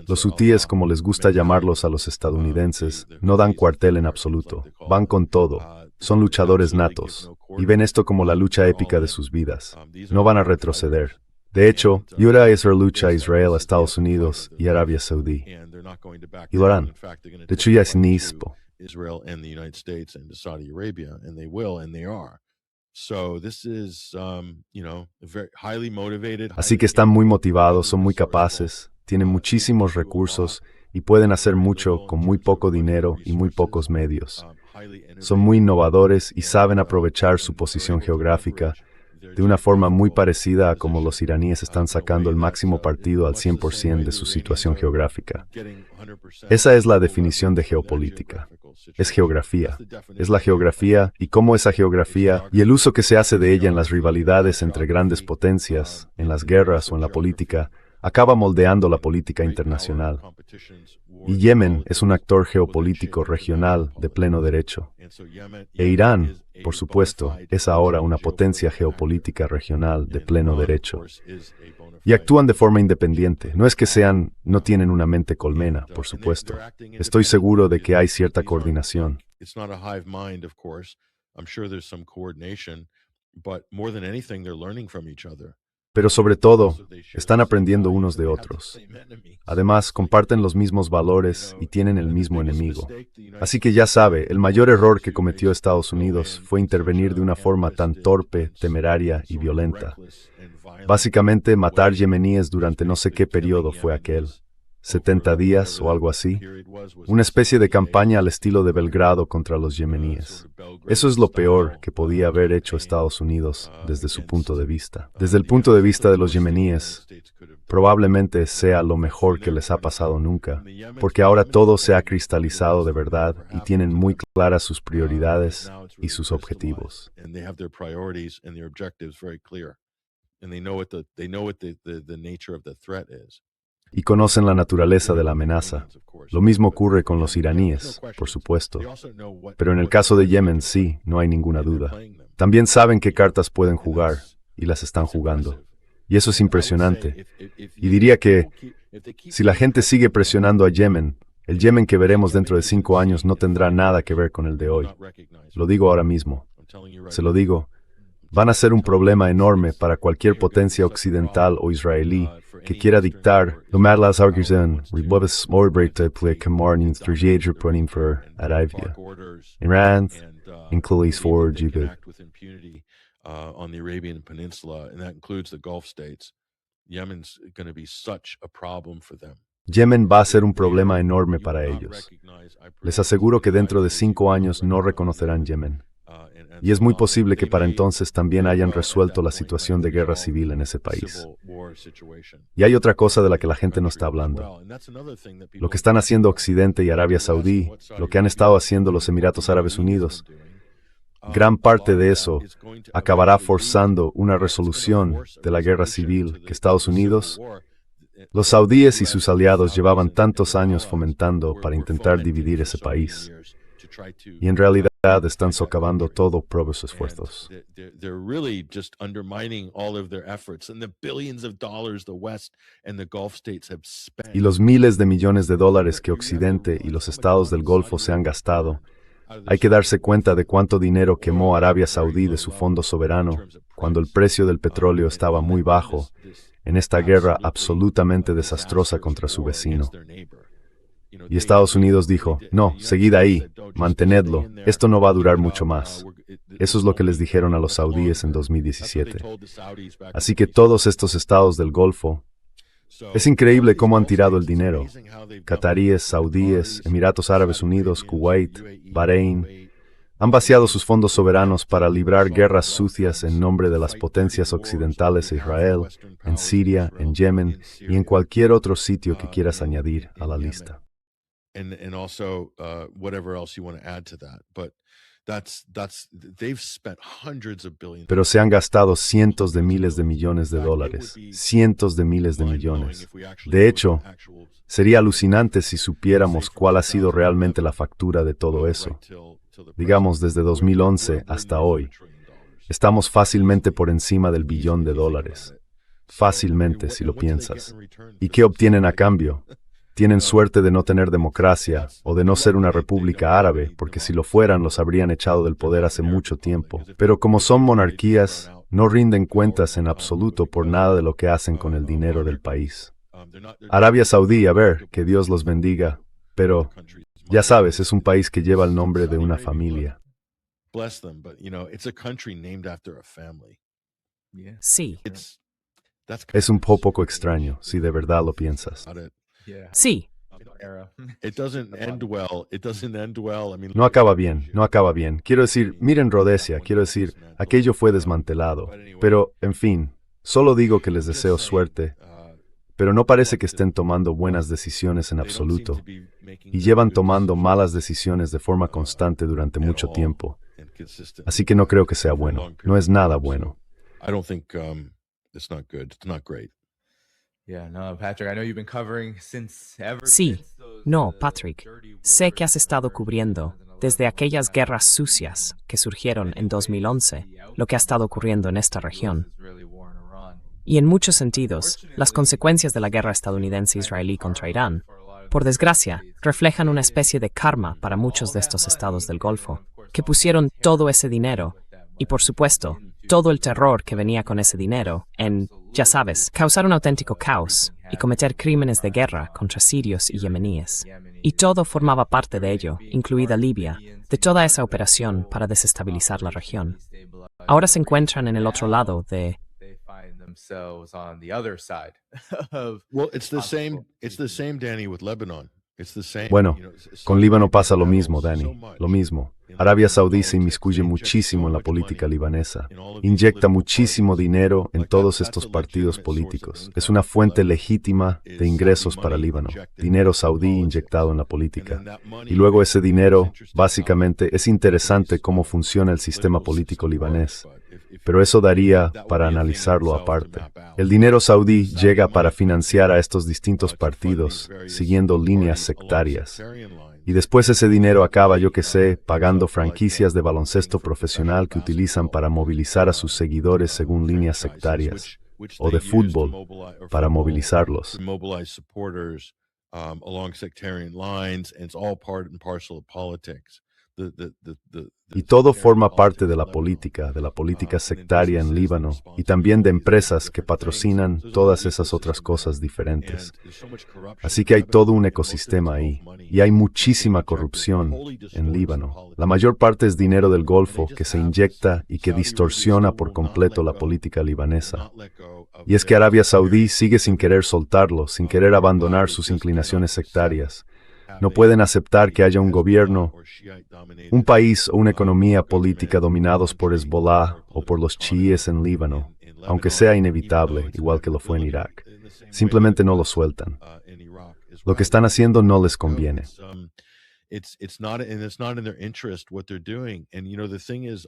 Los hutíes, como les gusta llamarlos a los estadounidenses, no dan cuartel en absoluto, van con todo, son luchadores natos, y ven esto como la lucha épica de sus vidas. No van a retroceder. De hecho, y ahora es la lucha Israel, Estados Unidos y Arabia Saudí. Y lo harán. De hecho, ya es nispo. Así que están muy motivados, son muy capaces, tienen muchísimos recursos y pueden hacer mucho con muy poco dinero y muy pocos medios. Son muy innovadores y saben aprovechar su posición geográfica de una forma muy parecida a como los iraníes están sacando el máximo partido al 100% de su situación geográfica. Esa es la definición de geopolítica. Es geografía. Es la geografía y cómo esa geografía y el uso que se hace de ella en las rivalidades entre grandes potencias, en las guerras o en la política, acaba moldeando la política internacional. Y Yemen es un actor geopolítico regional de pleno derecho. E Irán, por supuesto, es ahora una potencia geopolítica regional de pleno derecho. Y actúan de forma independiente. No es que no tienen una mente colmena, por supuesto. Estoy seguro de que hay cierta coordinación. Pero sobre todo, están aprendiendo unos de otros. Además, comparten los mismos valores y tienen el mismo enemigo. Así que ya sabe, el mayor error que cometió Estados Unidos fue intervenir de una forma tan torpe, temeraria y violenta. Básicamente, matar yemeníes durante no sé qué periodo fue aquel. 70 días o algo así. Una especie de campaña al estilo de Belgrado contra los yemeníes. Eso es lo peor que podía haber hecho Estados Unidos desde su punto de vista. Desde el punto de vista de los yemeníes, probablemente sea lo mejor que les ha pasado nunca, porque ahora todo se ha cristalizado de verdad y tienen muy claras sus prioridades y sus objetivos. Y conocen la naturaleza de la amenaza. Lo mismo ocurre con los iraníes, por supuesto. Pero en el caso de Yemen sí, no hay ninguna duda. También saben qué cartas pueden jugar, y las están jugando. Y eso es impresionante. Y diría que, si la gente sigue presionando a Yemen, el Yemen que veremos dentro de 5 años no tendrá nada que ver con el de hoy. Lo digo ahora mismo. Se lo digo. Van a ser un problema enorme para cualquier potencia occidental o israelí que quiera dictar de las arguzen ribueves morbreite ple kamarnin strateger ponin for Arabia. Iran, includes for Jibit. On the Arabian Peninsula, and that includes the Gulf states. Yemen's going to be such a problem for them. Yemen va a ser un problema enorme para ellos. Les aseguro que dentro de 5 años no reconocerán Yemen. Y es muy posible que para entonces también hayan resuelto la situación de guerra civil en ese país. Y hay otra cosa de la que la gente no está hablando. Lo que están haciendo Occidente y Arabia Saudí, lo que han estado haciendo los Emiratos Árabes Unidos, gran parte de eso acabará forzando una resolución de la guerra civil que Estados Unidos, los saudíes y sus aliados llevaban tantos años fomentando para intentar dividir ese país. Y en realidad están socavando todo por sus esfuerzos. Y los miles de millones de dólares que Occidente y los estados del Golfo se han gastado, hay que darse cuenta de cuánto dinero quemó Arabia Saudí de su fondo soberano cuando el precio del petróleo estaba muy bajo en esta guerra absolutamente desastrosa contra su vecino. Y Estados Unidos dijo, no, seguid ahí, mantenedlo, esto no va a durar mucho más. Eso es lo que les dijeron a los saudíes en 2017. Así que todos estos estados del Golfo, es increíble cómo han tirado el dinero. Cataríes, saudíes, Emiratos Árabes Unidos, Kuwait, Bahrein, han vaciado sus fondos soberanos para librar guerras sucias en nombre de las potencias occidentales e Israel, en Siria, en Yemen y en cualquier otro sitio que quieras añadir a la lista. And also whatever else you want to add to that, but they've spent hundreds of billions. Pero se han gastado cientos de miles de millones de dólares, cientos de miles de millones. De hecho, sería alucinante si supiéramos cuál ha sido realmente la factura de todo eso. Digamos, desde 2011 hasta hoy, estamos fácilmente por encima del $1 billón. Fácilmente, si lo piensas. ¿Y qué obtienen a cambio? Tienen suerte de no tener democracia o de no ser una república árabe, porque si lo fueran los habrían echado del poder hace mucho tiempo. Pero como son monarquías, no rinden cuentas en absoluto por nada de lo que hacen con el dinero del país. Arabia Saudí, a ver, que Dios los bendiga, pero ya sabes, es un país que lleva el nombre de una familia. Sí. Es un poco extraño, si de verdad lo piensas. Sí. No acaba bien, no acaba bien. Quiero decir, miren Rhodesia, quiero decir, aquello fue desmantelado. Pero, en fin, solo digo que les deseo suerte, pero no parece que estén tomando buenas decisiones en absoluto, y llevan tomando malas decisiones de forma constante durante mucho tiempo. Así que no creo que sea bueno, no es nada bueno. Sí, no, Patrick. Sé que has estado cubriendo, desde aquellas guerras sucias que surgieron en 2011, lo que ha estado ocurriendo en esta región. Y en muchos sentidos, las consecuencias de la guerra estadounidense-israelí contra Irán, por desgracia, reflejan una especie de karma para muchos de estos estados del Golfo, que pusieron todo ese dinero, y por supuesto, todo el terror que venía con ese dinero, en, ya sabes, causar un auténtico caos y cometer crímenes de guerra contra sirios y yemeníes. Y todo formaba parte de ello, incluida Libia, de toda esa operación para desestabilizar la región. Ahora se encuentran en el otro lado de... Well, it's the same, Danny, with Lebanon. It's the same. Bueno, You know, s- con Saudi Líbano Arabia pasa lo dabbles mismo, so Dani, much lo mismo. in Arabia Lebanon Saudí se politics. inmiscuye They inject muchísimo so en la much política money libanesa. in all of these Inyecta political muchísimo parties. dinero en Like todos that's a estos partidos legitimate source of políticos. Es income una for fuente Lebanon. legítima de Is Saudi ingresos para money Líbano. injected Dinero into saudí politics. inyectado en la And política. then that money Y luego ese it's dinero, interesting how básicamente, es interesante cómo funciona el sistema political político system libanés. works, but if Pero eso daría that would para be a thing in analizarlo itself to aparte. map out. El dinero saudí Saudi llega money para comes in financiar a estos distintos to fund these partidos, various siguiendo líneas parties along sectarias. sectarian lines. Y después ese dinero acaba, yo que sé, Ends pagando up like, franquicias de paying baloncesto for profesional que professional utilizan para basketball, movilizar a sus seguidores según líneas franchises, sectarias, which o they de use to fútbol mobilize or para football movilizarlos. to mobilize supporters along sectarian lines, and it's all part and parcel of politics. Y todo sectarian forma parte politics de in la Lebanon. política And then sectaria en businesses, the Líbano, y también de responsibilities, they do empresas que different things. patrocinan So there's a todas whole esas otras ecosystem cosas there. diferentes. And there's so much corruption Así in que hay Lebanon, todo un and most of ecosistema it's Gulf ahí, money y hay that's being muchísima injected that corrupción totally en distorts the Líbano. La politics. mayor parte es dinero del And they Golfo just que se have this. inyecta y que Saudi Arabia distorsiona still por will not completo let la go, política will libanesa. not let go of Y es que their Arabia Saudí very sigue sin querer soltarlo, sin querer whereby abandonar they sus just cannot inclinaciones accept sectarias. No having pueden aceptar que a haya un Hezbollah gobierno, or Shiite-dominated un país o una economía government política dominados por country Hezbollah or o por political los economy chiíes en Líbano, in aunque Lebanon, sea even though inevitable, it's igual que lo fue en inevitability Irak. in the same way that Simplemente it no lo was sueltan. in Iraq as Lo que well. están haciendo no Let les go. conviene. It's not, and it's not in their interest what they're doing. And you know the thing is,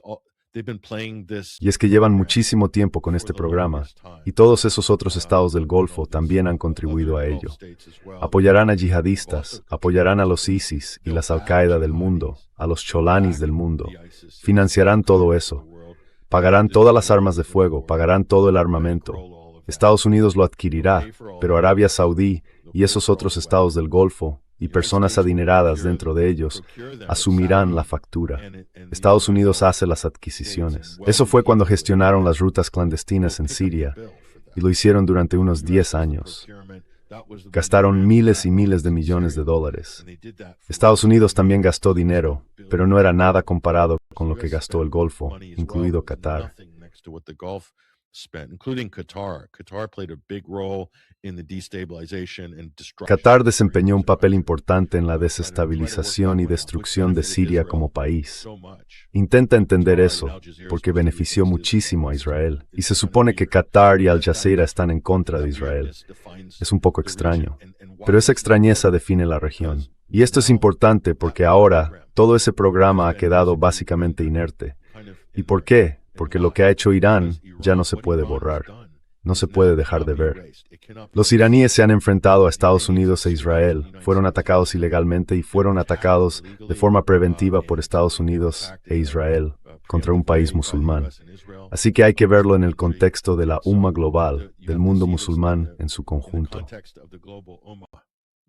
they've been playing this Y es que llevan program muchísimo tiempo con for este the programa, longest time. y todos esos otros estados del You Golfo know, también han other contribuido a Gulf ello. states as well. Apoyarán a Have also yihadistas, apoyarán a los contributed to ISIS y build las back Al-Qaeda del mundo, jihadis, a los build cholanis back del mundo. the ISIS, Financiarán todo Al-Qaeda eso. of the world. Pagarán The todas las United armas de States of fuego, course, pagarán todo el will armamento. bankroll all of that. Estados Unidos lo They'll adquirirá, pay for all pero of Arabia that. Saudí They'll y pay esos for all otros the estados del weapons. Golfo y The United personas States will adineradas procure dentro de ellos them. asumirán la Saudi factura. and the Estados other Unidos Gulf hace las states adquisiciones. and Eso wealthy fue cuando people gestionaron las will rutas clandestinas en pick up the Siria, bill for that. y lo hicieron durante unos US 10 did the años. procurement. That was when they Gastaron ran miles y back miles de in millones de Syria. dólares. And they did that for Estados Unidos $1 también gastó dinero, pero no era nada comparado So con lo que US gastó el spent Golfo, money as well, incluido but it's Qatar. nothing next to what the Gulf spent, including Qatar. Qatar played a big role in the destabilization and destruction Qatar of desempeñó un Syria's papel country. importante en la Trying to work desestabilización that y way out, which destrucción de benefited Siria Israel como país. so much. Intenta entender Qatar and eso, Al Jazeera porque supposed to be benefició against muchísimo a Israel. Israel, y se supone que Qatar y Al Jazeera están en contra de That Israel. weirdness defines Es un poco the extraño, region, and why pero esa is this extrañeza important? define la región. Because Y esto es now importante porque that ahora program todo ese programa ha has been quedado basically básicamente rendered inerte. kind of ¿Y in por the- qué? in Porque the lo que ha hecho Irán Because ya no Iran- se what puede Iran has borrar, done no se is puede now dejar cannot de be ver. erased. It cannot be Los erased. iraníes se han enfrentado a The Estados Iranians Unidos e have surrounded the Israel, United fueron States atacados illegally. ilegalmente y They fueron were attacked atacados de illegally, forma preventiva por and Estados they were Unidos attacked e in a, Israel preemptive contra un país way by the musulmán. US and Israel. Así que hay que verlo en el Country. contexto de la So, umma global, you del have to mundo see this musulmán en su in the conjunto. context of the global ummah,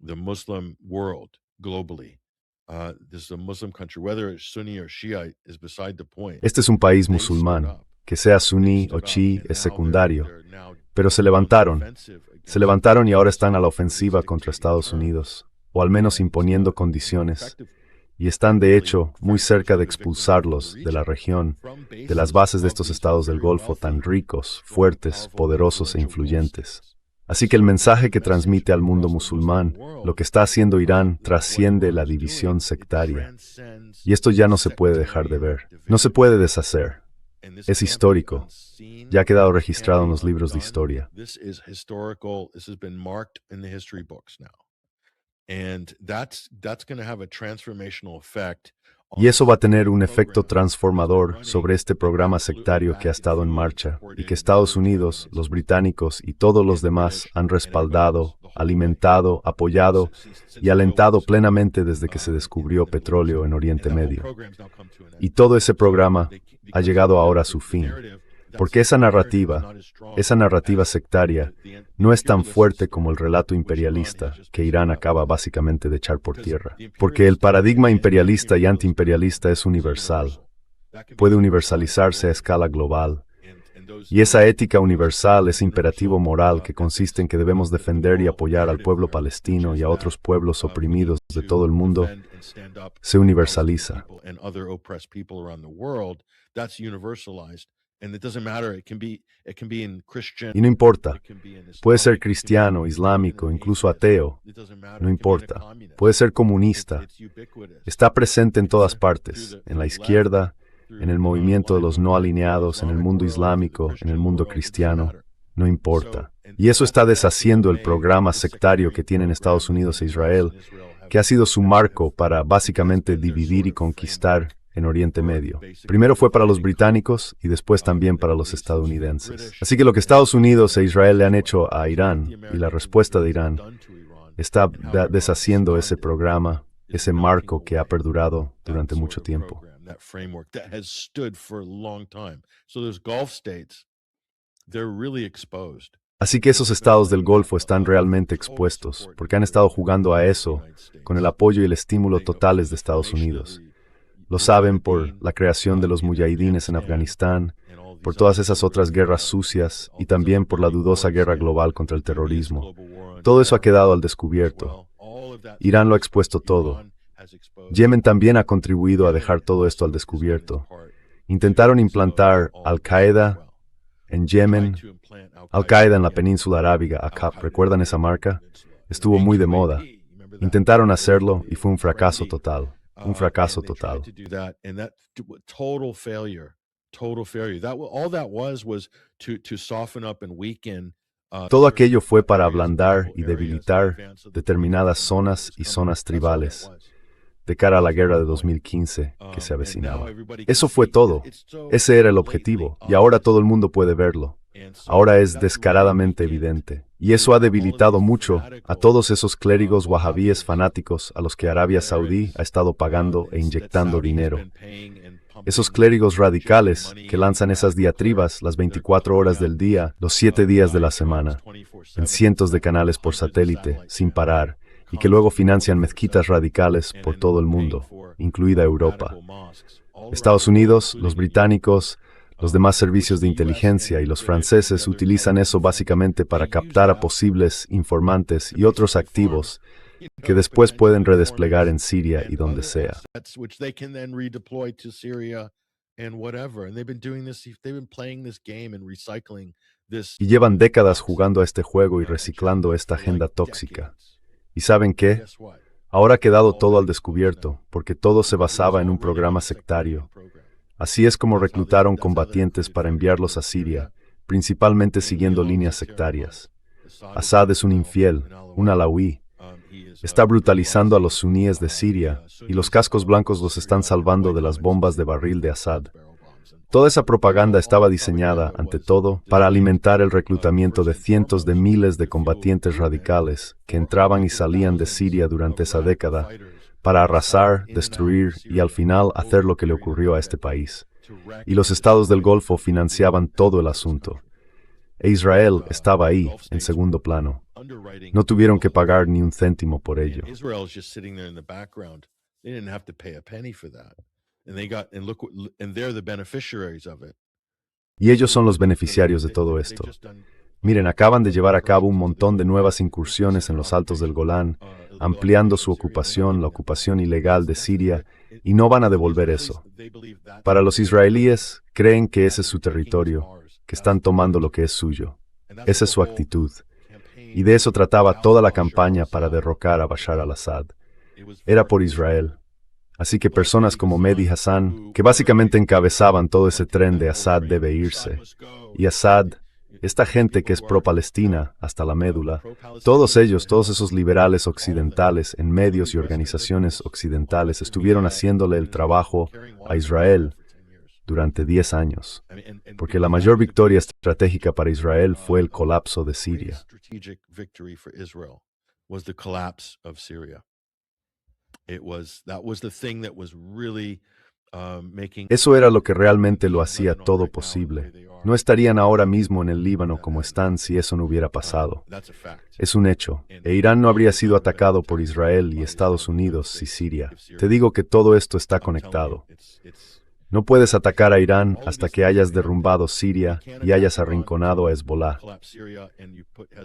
the Muslim world globally. This is a Muslim country, whether it's Sunni or Shiite, is beside the point. Este es un país They stood musulmán, up. que sea They suní stood o up, chií and es now secundario, they're now pero se on the levantaron, offensive against se levantaron y ahora están a la on these ofensiva contra dictator Estados terms. Unidos, o al menos And, imponiendo and condiciones, effectively y están de hecho muy cerca de expulsarlos de la región, de las bases de estos estados del Golfo tan ricos, fuertes, poderosos e influyentes. Así que el mensaje que transmite al mundo musulmán, lo que está haciendo Irán, trasciende la división sectaria. Y esto ya no se puede dejar de ver, no se puede deshacer. Es histórico, ya ha quedado registrado en los libros de historia. This is historical. This has been marked in the history books now. And that's going to have a transformational effect Y eso va a tener un efecto transformador sobre este programa sectario que ha estado en marcha y que Estados Unidos, los británicos y todos los demás han respaldado, alimentado, apoyado y alentado plenamente desde que se descubrió petróleo en Oriente Medio. Y todo ese programa ha llegado ahora a su fin, porque esa narrativa sectaria, no es tan fuerte como el relato imperialista que Irán acaba básicamente de echar por tierra. Porque el paradigma imperialista y antiimperialista es universal, puede universalizarse a escala global. Y esa ética universal, ese imperativo moral que consiste en que debemos defender y apoyar al pueblo palestino y a otros pueblos oprimidos de todo el mundo, se universaliza. Y no importa, puede ser cristiano, islámico, incluso ateo, no importa, puede ser comunista, está presente en todas partes, en la izquierda, en el movimiento de los no alineados, en el mundo islámico, en el mundo cristiano, no importa. Y eso está deshaciendo el programa sectario que tienen Estados Unidos e Israel, que ha sido su marco para básicamente dividir y conquistar en Oriente Medio. Primero fue para los británicos y después también para los estadounidenses. Así que lo que Estados Unidos e Israel le han hecho a Irán y la respuesta de Irán está deshaciendo ese programa, ese marco que ha perdurado durante mucho tiempo. Así que esos estados del Golfo están realmente expuestos, porque han estado jugando a eso con el apoyo y el estímulo totales de Estados Unidos. Lo saben por la creación de los muyahidines en Afganistán, por todas esas otras guerras sucias y también por la dudosa guerra global contra el terrorismo. Todo eso ha quedado al descubierto. Irán lo ha expuesto todo. Yemen también ha contribuido a dejar todo esto al descubierto. Intentaron implantar Al-Qaeda en Yemen, Al-Qaeda en la península arábiga, AQAP. ¿Recuerdan esa marca? Estuvo muy de moda. Intentaron hacerlo y fue un fracaso total. Un fracaso total. Todo aquello fue para ablandar y debilitar determinadas zonas y zonas tribales de cara a la guerra de 2015 que se avecinaba. Eso fue todo. Ese era el objetivo, y ahora todo el mundo puede verlo. Ahora es descaradamente evidente. Y eso ha debilitado mucho a todos esos clérigos wahabíes fanáticos a los que Arabia Saudí ha estado pagando e inyectando dinero. Esos clérigos radicales que lanzan esas diatribas las 24 horas del día, los 7 días de la semana, en cientos de canales por satélite, sin parar, y que luego financian mezquitas radicales por todo el mundo, incluida Europa. Estados Unidos, los británicos, los demás servicios de inteligencia y los franceses utilizan eso básicamente para captar a posibles informantes y otros activos que después pueden redesplegar en Siria y donde sea. Y llevan décadas jugando a este juego y reciclando esta agenda tóxica. ¿Y saben qué? Ahora ha quedado todo al descubierto, porque todo se basaba en un programa sectario. Así es como reclutaron combatientes para enviarlos a Siria, principalmente siguiendo líneas sectarias. Assad es un infiel, un alawí. Está brutalizando a los suníes de Siria, y los cascos blancos los están salvando de las bombas de barril de Assad. Toda esa propaganda estaba diseñada, ante todo, para alimentar el reclutamiento de cientos de miles de combatientes radicales que entraban y salían de Siria durante esa década, para arrasar, destruir y al final hacer lo que le ocurrió a este país. Y los estados del Golfo financiaban todo el asunto. E Israel estaba ahí, en segundo plano. No tuvieron que pagar ni un céntimo por ello. Y ellos son los beneficiarios de todo esto. Miren, acaban de llevar a cabo un montón de nuevas incursiones en los altos del Golán, ampliando su ocupación, la ocupación ilegal de Siria, y no van a devolver eso. Para los israelíes, creen que ese es su territorio, que están tomando lo que es suyo. Esa es su actitud. Y de eso trataba toda la campaña para derrocar a Bashar al-Assad. Era por Israel. Así que personas como Mehdi Hassan, que básicamente encabezaban todo ese tren de Assad debe irse, y Assad, Esta gente que es pro-Palestina hasta la médula, todos ellos, todos esos liberales occidentales en medios y organizaciones occidentales estuvieron haciéndole el trabajo a Israel durante 10 años, porque la mayor victoria estratégica para Israel fue el colapso de Siria. Eso era lo que realmente lo hacía todo posible. No estarían ahora mismo en el Líbano como están si eso no hubiera pasado. Es un hecho. E Irán no habría sido atacado por Israel y Estados Unidos si Siria. Te digo que todo esto está conectado. No puedes atacar a Irán hasta que hayas derrumbado Siria y hayas arrinconado a Hezbollah.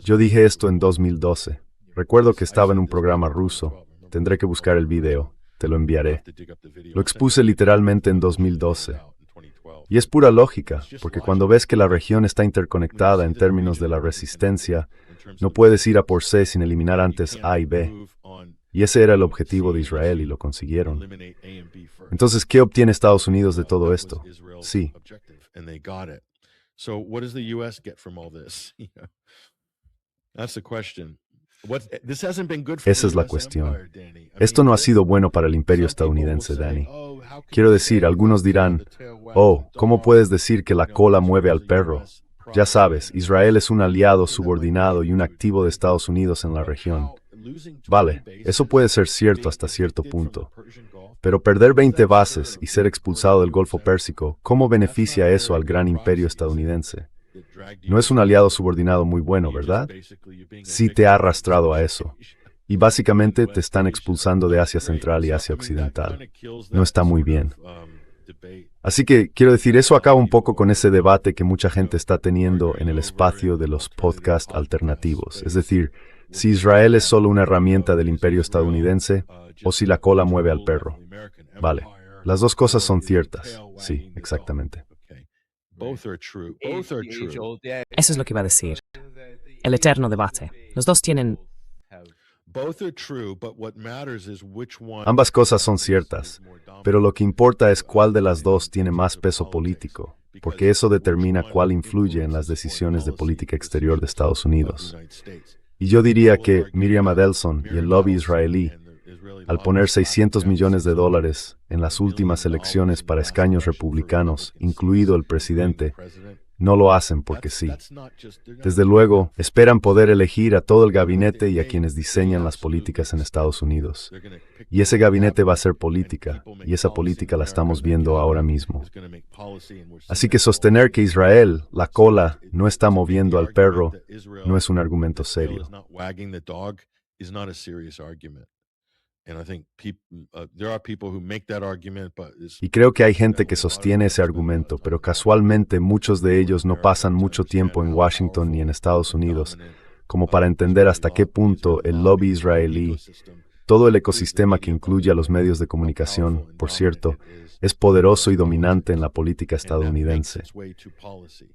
Yo dije esto en 2012. Recuerdo que estaba en un programa ruso. Tendré que buscar el video. Te lo enviaré. Lo expuse literalmente en 2012. Y es pura lógica, porque cuando ves que la región está interconectada en términos de la resistencia, no puedes ir a por C sin eliminar antes A y B. Y ese era el objetivo de Israel y lo consiguieron. Entonces, ¿qué obtiene Estados Unidos de todo esto? Sí. Esa es la cuestión. Esto no ha sido bueno para el imperio estadounidense, Danny. Quiero decir, algunos dirán, oh, ¿cómo puedes decir que la cola mueve al perro? Ya sabes, Israel es un aliado subordinado y un activo de Estados Unidos en la región. Vale, eso puede ser cierto hasta cierto punto. Pero perder 20 bases y ser expulsado del Golfo Pérsico, ¿cómo beneficia eso al gran imperio estadounidense? No es un aliado subordinado muy bueno, ¿verdad? Sí te ha arrastrado a eso. Y básicamente te están expulsando de Asia Central y Asia Occidental. No está muy bien. Así que, quiero decir, eso acaba un poco con ese debate que mucha gente está teniendo en el espacio de los podcasts alternativos. Es decir, si Israel es solo una herramienta del imperio estadounidense o si la cola mueve al perro. Vale, las dos cosas son ciertas. Sí, exactamente. Eso es lo que iba a decir. El eterno debate. Los dos tienen... Ambas cosas son ciertas, pero lo que importa es cuál de las dos tiene más peso político, porque eso determina cuál influye en las decisiones de política exterior de Estados Unidos. Y yo diría que Miriam Adelson y el lobby israelí, al poner $600 millones en las últimas elecciones para escaños republicanos, incluido el presidente, no lo hacen porque sí. Desde luego, esperan poder elegir a todo el gabinete y a quienes diseñan las políticas en Estados Unidos. Y ese gabinete va a ser política, y esa política la estamos viendo ahora mismo. Así que sostener que Israel, la cola, no está moviendo al perro, no es un argumento serio. Y creo que hay gente que sostiene ese argumento, pero casualmente muchos de ellos no pasan mucho tiempo en Washington ni en Estados Unidos, como para entender hasta qué punto el lobby israelí, todo el ecosistema que incluye a los medios de comunicación, por cierto, es poderoso y dominante en la política estadounidense.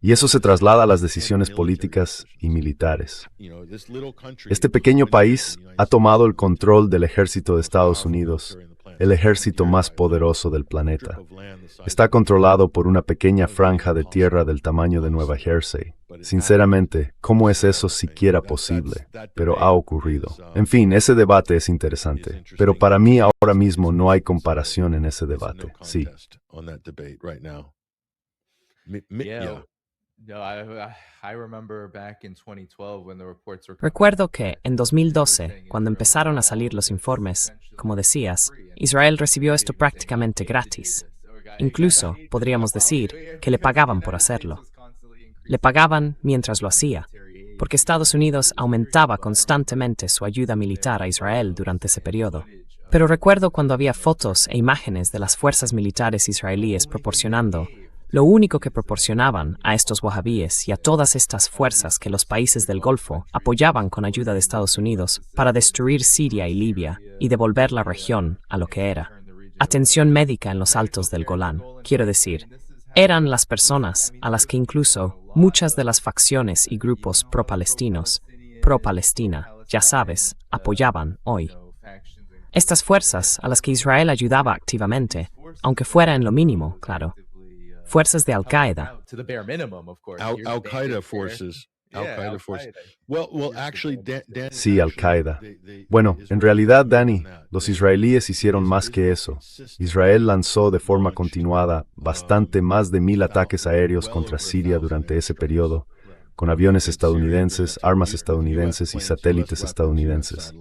Y eso se traslada a las decisiones políticas y militares. Este pequeño país ha tomado el control del ejército de Estados Unidos, el ejército más poderoso del planeta. Está controlado por una pequeña franja de tierra del tamaño de Nueva Jersey. Sinceramente, ¿cómo es eso siquiera posible? Pero ha ocurrido. En fin, ese debate es interesante. Pero para mí ahora mismo no hay comparación en ese debate. Sí. Recuerdo que, en 2012, cuando empezaron a salir los informes, como decías, Israel recibió esto prácticamente gratis. Incluso, podríamos decir, que le pagaban por hacerlo. Le pagaban mientras lo hacía, porque Estados Unidos aumentaba constantemente su ayuda militar a Israel durante ese periodo. Pero recuerdo cuando había fotos e imágenes de las fuerzas militares israelíes proporcionando lo único que proporcionaban a estos wahabíes y a todas estas fuerzas que los países del Golfo apoyaban con ayuda de Estados Unidos para destruir Siria y Libia y devolver la región a lo que era. Atención médica en los altos del Golán, quiero decir, eran las personas a las que incluso muchas de las facciones y grupos pro-palestinos, pro-Palestina, ya sabes, apoyaban hoy. Estas fuerzas a las que Israel ayudaba activamente, aunque fuera en lo mínimo, claro, fuerzas de Al-Qaeda. Al-Qaeda forces. Al-Qaeda forces. Well, actually, Sí, Al-Qaeda. Bueno, en realidad, Danny, los israelíes hicieron más que eso. Israel lanzó de forma continuada bastante más de 1,000 ataques aéreos contra Siria durante ese periodo, con aviones estadounidenses, armas estadounidenses y satélites estadounidenses.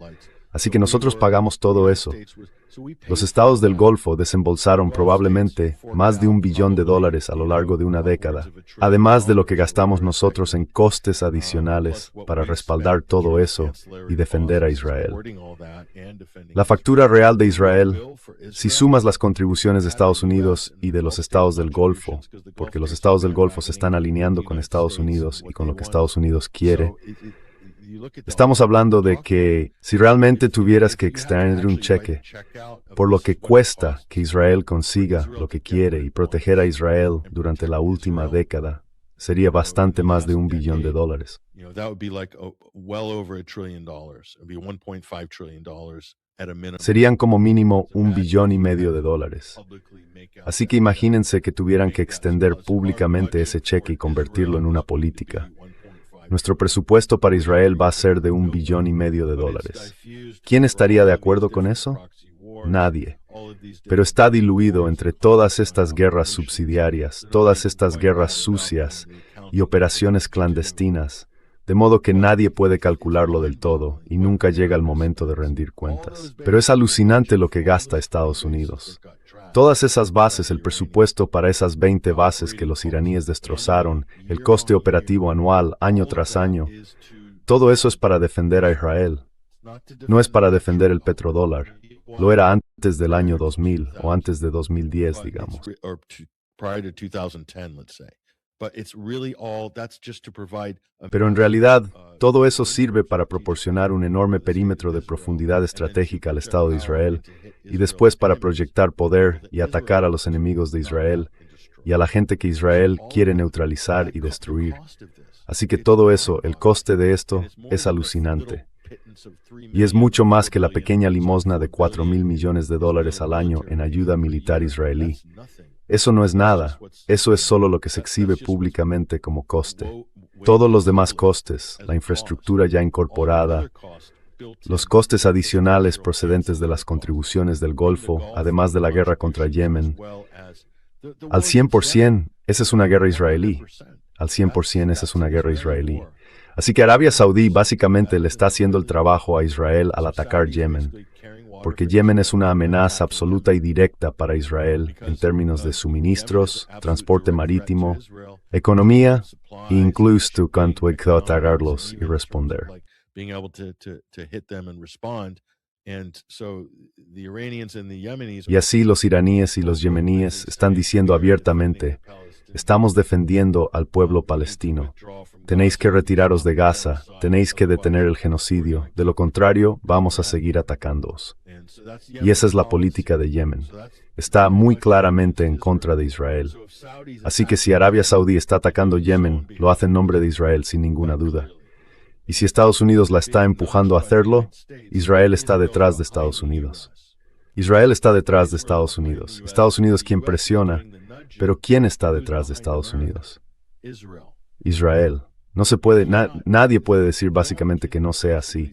Así que nosotros pagamos todo eso. Los estados del Golfo desembolsaron probablemente más de $1 billón a lo largo de una década, además de lo que gastamos nosotros en costes adicionales para respaldar todo eso y defender a Israel. La factura real de Israel, si sumas las contribuciones de Estados Unidos y de los estados del Golfo, porque los estados del Golfo se están alineando con Estados Unidos y con lo que Estados Unidos quiere, estamos hablando de que si realmente tuvieras que extender un cheque por lo que cuesta que Israel consiga lo que quiere y proteger a Israel durante la última década, sería bastante más de $1 billón. Serían como mínimo $1,5 billion. Así que imagínense que tuvieran que extender públicamente ese cheque y convertirlo en una política. Nuestro presupuesto para Israel va a ser de $1,5 billion. ¿Quién estaría de acuerdo con eso? Nadie. Pero está diluido entre todas estas guerras subsidiarias, todas estas guerras sucias y operaciones clandestinas, de modo que nadie puede calcularlo del todo y nunca llega el momento de rendir cuentas. Pero es alucinante lo que gasta Estados Unidos. Todas esas bases, el presupuesto para esas 20 bases que los iraníes destrozaron, el coste operativo anual, año tras año, todo eso es para defender a Israel. No es para defender el petrodólar. Lo era antes del año 2000 o antes de 2010, digamos. Pero en realidad, todo eso sirve para proporcionar un enorme perímetro de profundidad estratégica al Estado de Israel y después para proyectar poder y atacar a los enemigos de Israel y a la gente que Israel quiere neutralizar y destruir. Así que todo eso, el coste de esto, es alucinante. Y es mucho más que la pequeña limosna de $4,000 millones al año en ayuda militar israelí. Eso no es nada, eso es solo lo que se exhibe públicamente como coste. Todos los demás costes, la infraestructura ya incorporada, los costes adicionales procedentes de las contribuciones del Golfo, además de la guerra contra Yemen, al 100%, esa es una guerra israelí. Al 100% esa es una guerra israelí. Así que Arabia Saudí básicamente le está haciendo el trabajo a Israel al atacar Yemen, porque Yemen es una amenaza absoluta y directa para Israel en términos de suministros, transporte marítimo, economía e incluso cuanto a atacarlos y responder. Y así los iraníes y los yemeníes están diciendo abiertamente: estamos defendiendo al pueblo palestino. Tenéis que retiraros de Gaza, tenéis que detener el genocidio, de lo contrario vamos a seguir atacándoos. Y esa es la política de Yemen. Está muy claramente en contra de Israel. Así que si Arabia Saudí está atacando Yemen, lo hace en nombre de Israel sin ninguna duda. Y si Estados Unidos la está empujando a hacerlo, Israel está detrás de Estados Unidos. Israel está detrás de Estados Unidos. Estados Unidos quien presiona, pero ¿quién está detrás de Estados Unidos? Israel. No se puede, nadie puede decir básicamente que no sea así.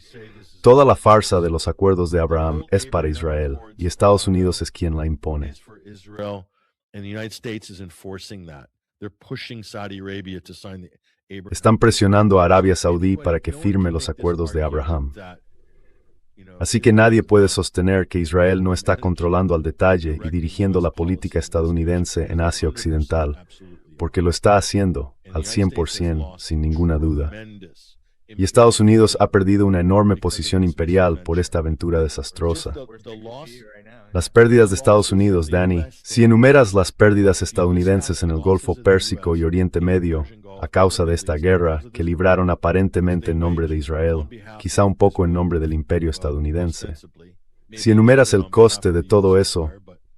Toda la farsa de los acuerdos de Abraham es para Israel, y Estados Unidos es quien la impone. Están presionando a Arabia Saudí para que firme los acuerdos de Abraham. Así que nadie puede sostener que Israel no está controlando al detalle y dirigiendo la política estadounidense en Asia Occidental, porque lo está haciendo al 100%, sin ninguna duda. Y Estados Unidos ha perdido una enorme posición imperial por esta aventura desastrosa. Las pérdidas de Estados Unidos, Danny, si enumeras las pérdidas estadounidenses en el Golfo Pérsico y Oriente Medio, a causa de esta guerra que libraron aparentemente en nombre de Israel, quizá un poco en nombre del imperio estadounidense. Si enumeras el coste de todo eso,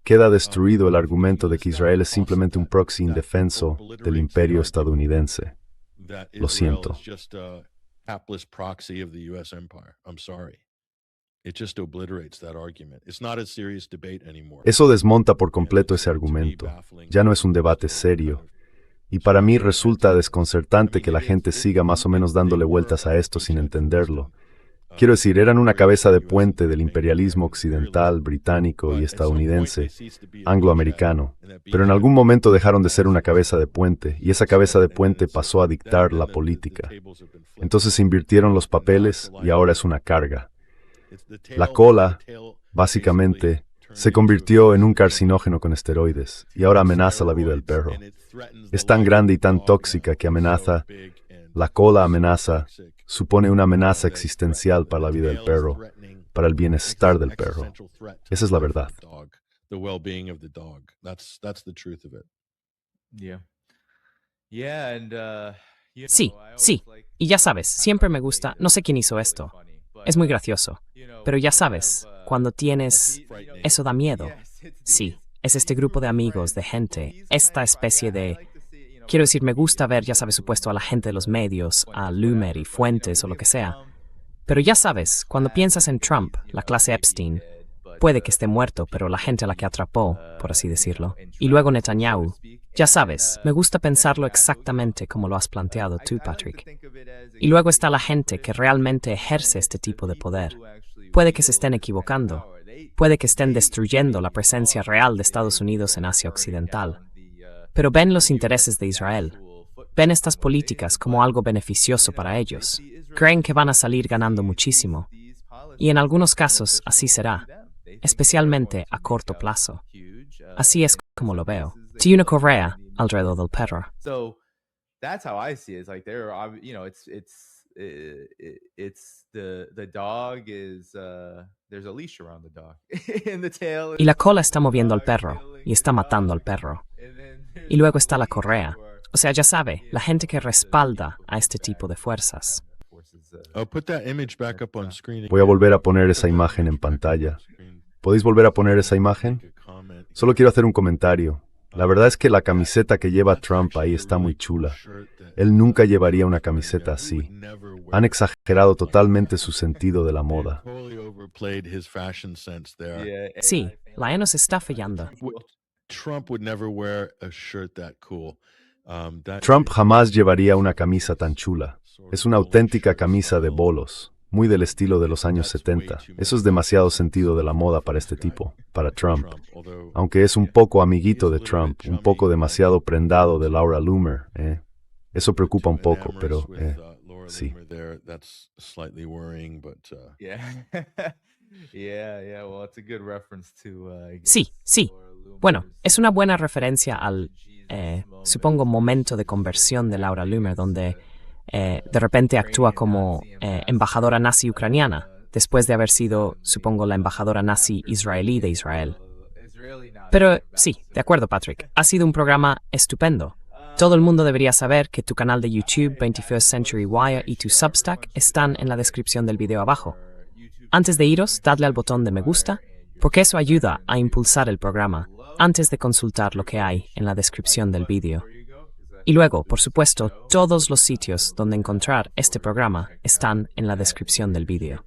queda destruido el argumento de que Israel es simplemente un proxy indefenso del imperio estadounidense. Lo siento. It just obliterates that argument. It's not a serious debate anymore. Eso desmonta por completo ese argumento. Ya no es un debate serio. Y para mí resulta desconcertante que la gente siga más o menos dándole vueltas a esto sin entenderlo. Quiero decir, eran una cabeza de puente del imperialismo occidental, británico y estadounidense, angloamericano, pero en algún momento dejaron de ser una cabeza de puente y esa cabeza de puente pasó a dictar la política. Entonces se invirtieron los papeles y ahora es una carga. La cola, básicamente, se convirtió en un carcinógeno con esteroides y ahora amenaza la vida del perro. Es tan grande y tan tóxica que amenaza, la cola amenaza, supone una amenaza existencial para la vida del perro, para el bienestar del perro. Esa es la verdad. Sí, sí. Y ya sabes, siempre me gusta, no sé quién hizo esto. Es muy gracioso. Pero ya sabes, cuando tienes... Eso da miedo. Sí, es este grupo de amigos, de gente, esta especie de... Quiero decir, me gusta ver, ya sabes, supuesto a la gente de los medios, a Loomer y Fuentes o lo que sea. Pero ya sabes, cuando piensas en Trump, la clase Epstein, puede que esté muerto, pero la gente a la que atrapó, por así decirlo. Y luego Netanyahu. Ya sabes, me gusta pensarlo exactamente como lo has planteado tú, Patrick. Y luego está la gente que realmente ejerce este tipo de poder. Puede que se estén equivocando. Puede que estén destruyendo la presencia real de Estados Unidos en Asia Occidental. Pero ven los intereses de Israel. Ven estas políticas como algo beneficioso para ellos. Creen que van a salir ganando muchísimo. Y en algunos casos así será, especialmente a corto plazo. Así es como lo veo. Tiene una correa alrededor del perro. So that's how I see it. It's like it's the dog is there's a leash around the dog. And the tail Y la cola está moviendo al perro y está matando al perro. Y luego está la correa. O sea, ya sabe, la gente que respalda a este tipo de fuerzas. Voy a volver a poner esa imagen en pantalla. ¿Podéis volver a poner esa imagen? Solo quiero hacer un comentario. La verdad es que la camiseta que lleva Trump ahí está muy chula. Él nunca llevaría una camiseta así. Han exagerado totalmente su sentido de la moda. Sí, la E nos está fallando. Trump jamás llevaría una camisa tan chula. Es una auténtica camisa de bolos, muy del estilo de los años 70. Eso es demasiado sentido de la moda para este tipo, para Trump. Aunque es un poco amiguito de Trump, un poco demasiado prendado de Laura Loomer. Eso preocupa un poco, pero sí. Sí, sí. Bueno, es una buena referencia al, supongo, momento de conversión de Laura Loomer, donde de repente actúa como embajadora nazi ucraniana, después de haber sido, supongo, la embajadora nazi israelí de Israel. Pero sí, de acuerdo, Patrick, ha sido un programa estupendo. Todo el mundo debería saber que tu canal de YouTube, 21st Century Wire, y tu Substack están en la descripción del video abajo. Antes de iros, dadle al botón de me gusta, porque eso ayuda a impulsar el programa, antes de consultar lo que hay en la descripción del video. Y luego, por supuesto, todos los sitios donde encontrar este programa están en la descripción del video.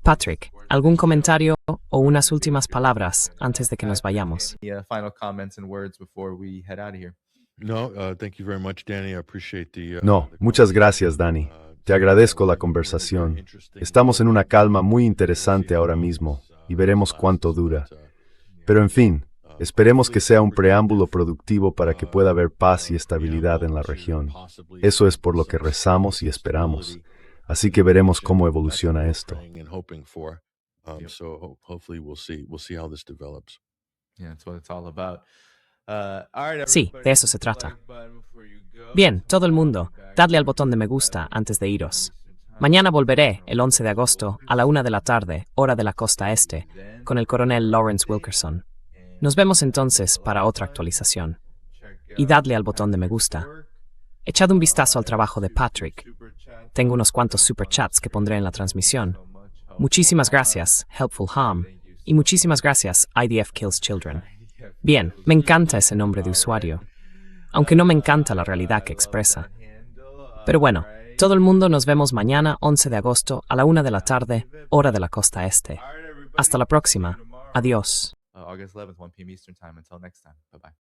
Patrick, ¿algún comentario o unas últimas palabras antes de que nos vayamos? No, muchas gracias, Danny. Te agradezco la conversación. Estamos en una calma muy interesante ahora mismo y veremos cuánto dura. Pero en fin, esperemos que sea un preámbulo productivo para que pueda haber paz y estabilidad en la región. Eso es por lo que rezamos y esperamos. Así que veremos cómo evoluciona esto. Sí, de eso se trata. Bien, todo el mundo, dadle al botón de me gusta antes de iros. Mañana volveré, el 11 de agosto, a la 1 de la tarde, hora de la costa este, con el coronel Lawrence Wilkerson. Nos vemos entonces para otra actualización. Y dadle al botón de me gusta. Echad un vistazo al trabajo de Patrick. Tengo unos cuantos superchats que pondré en la transmisión. Muchísimas gracias, Helpful Ham. Y muchísimas gracias, IDF Kills Children. Bien, me encanta ese nombre de usuario. Aunque no me encanta la realidad que expresa. Pero bueno, Todo el mundo nos vemos mañana, 11 de agosto, a la 1 de la tarde, hora de la costa este. Hasta la próxima. Adiós. August 11th, 1 p.m. Eastern Time. Until next time. Bye-bye.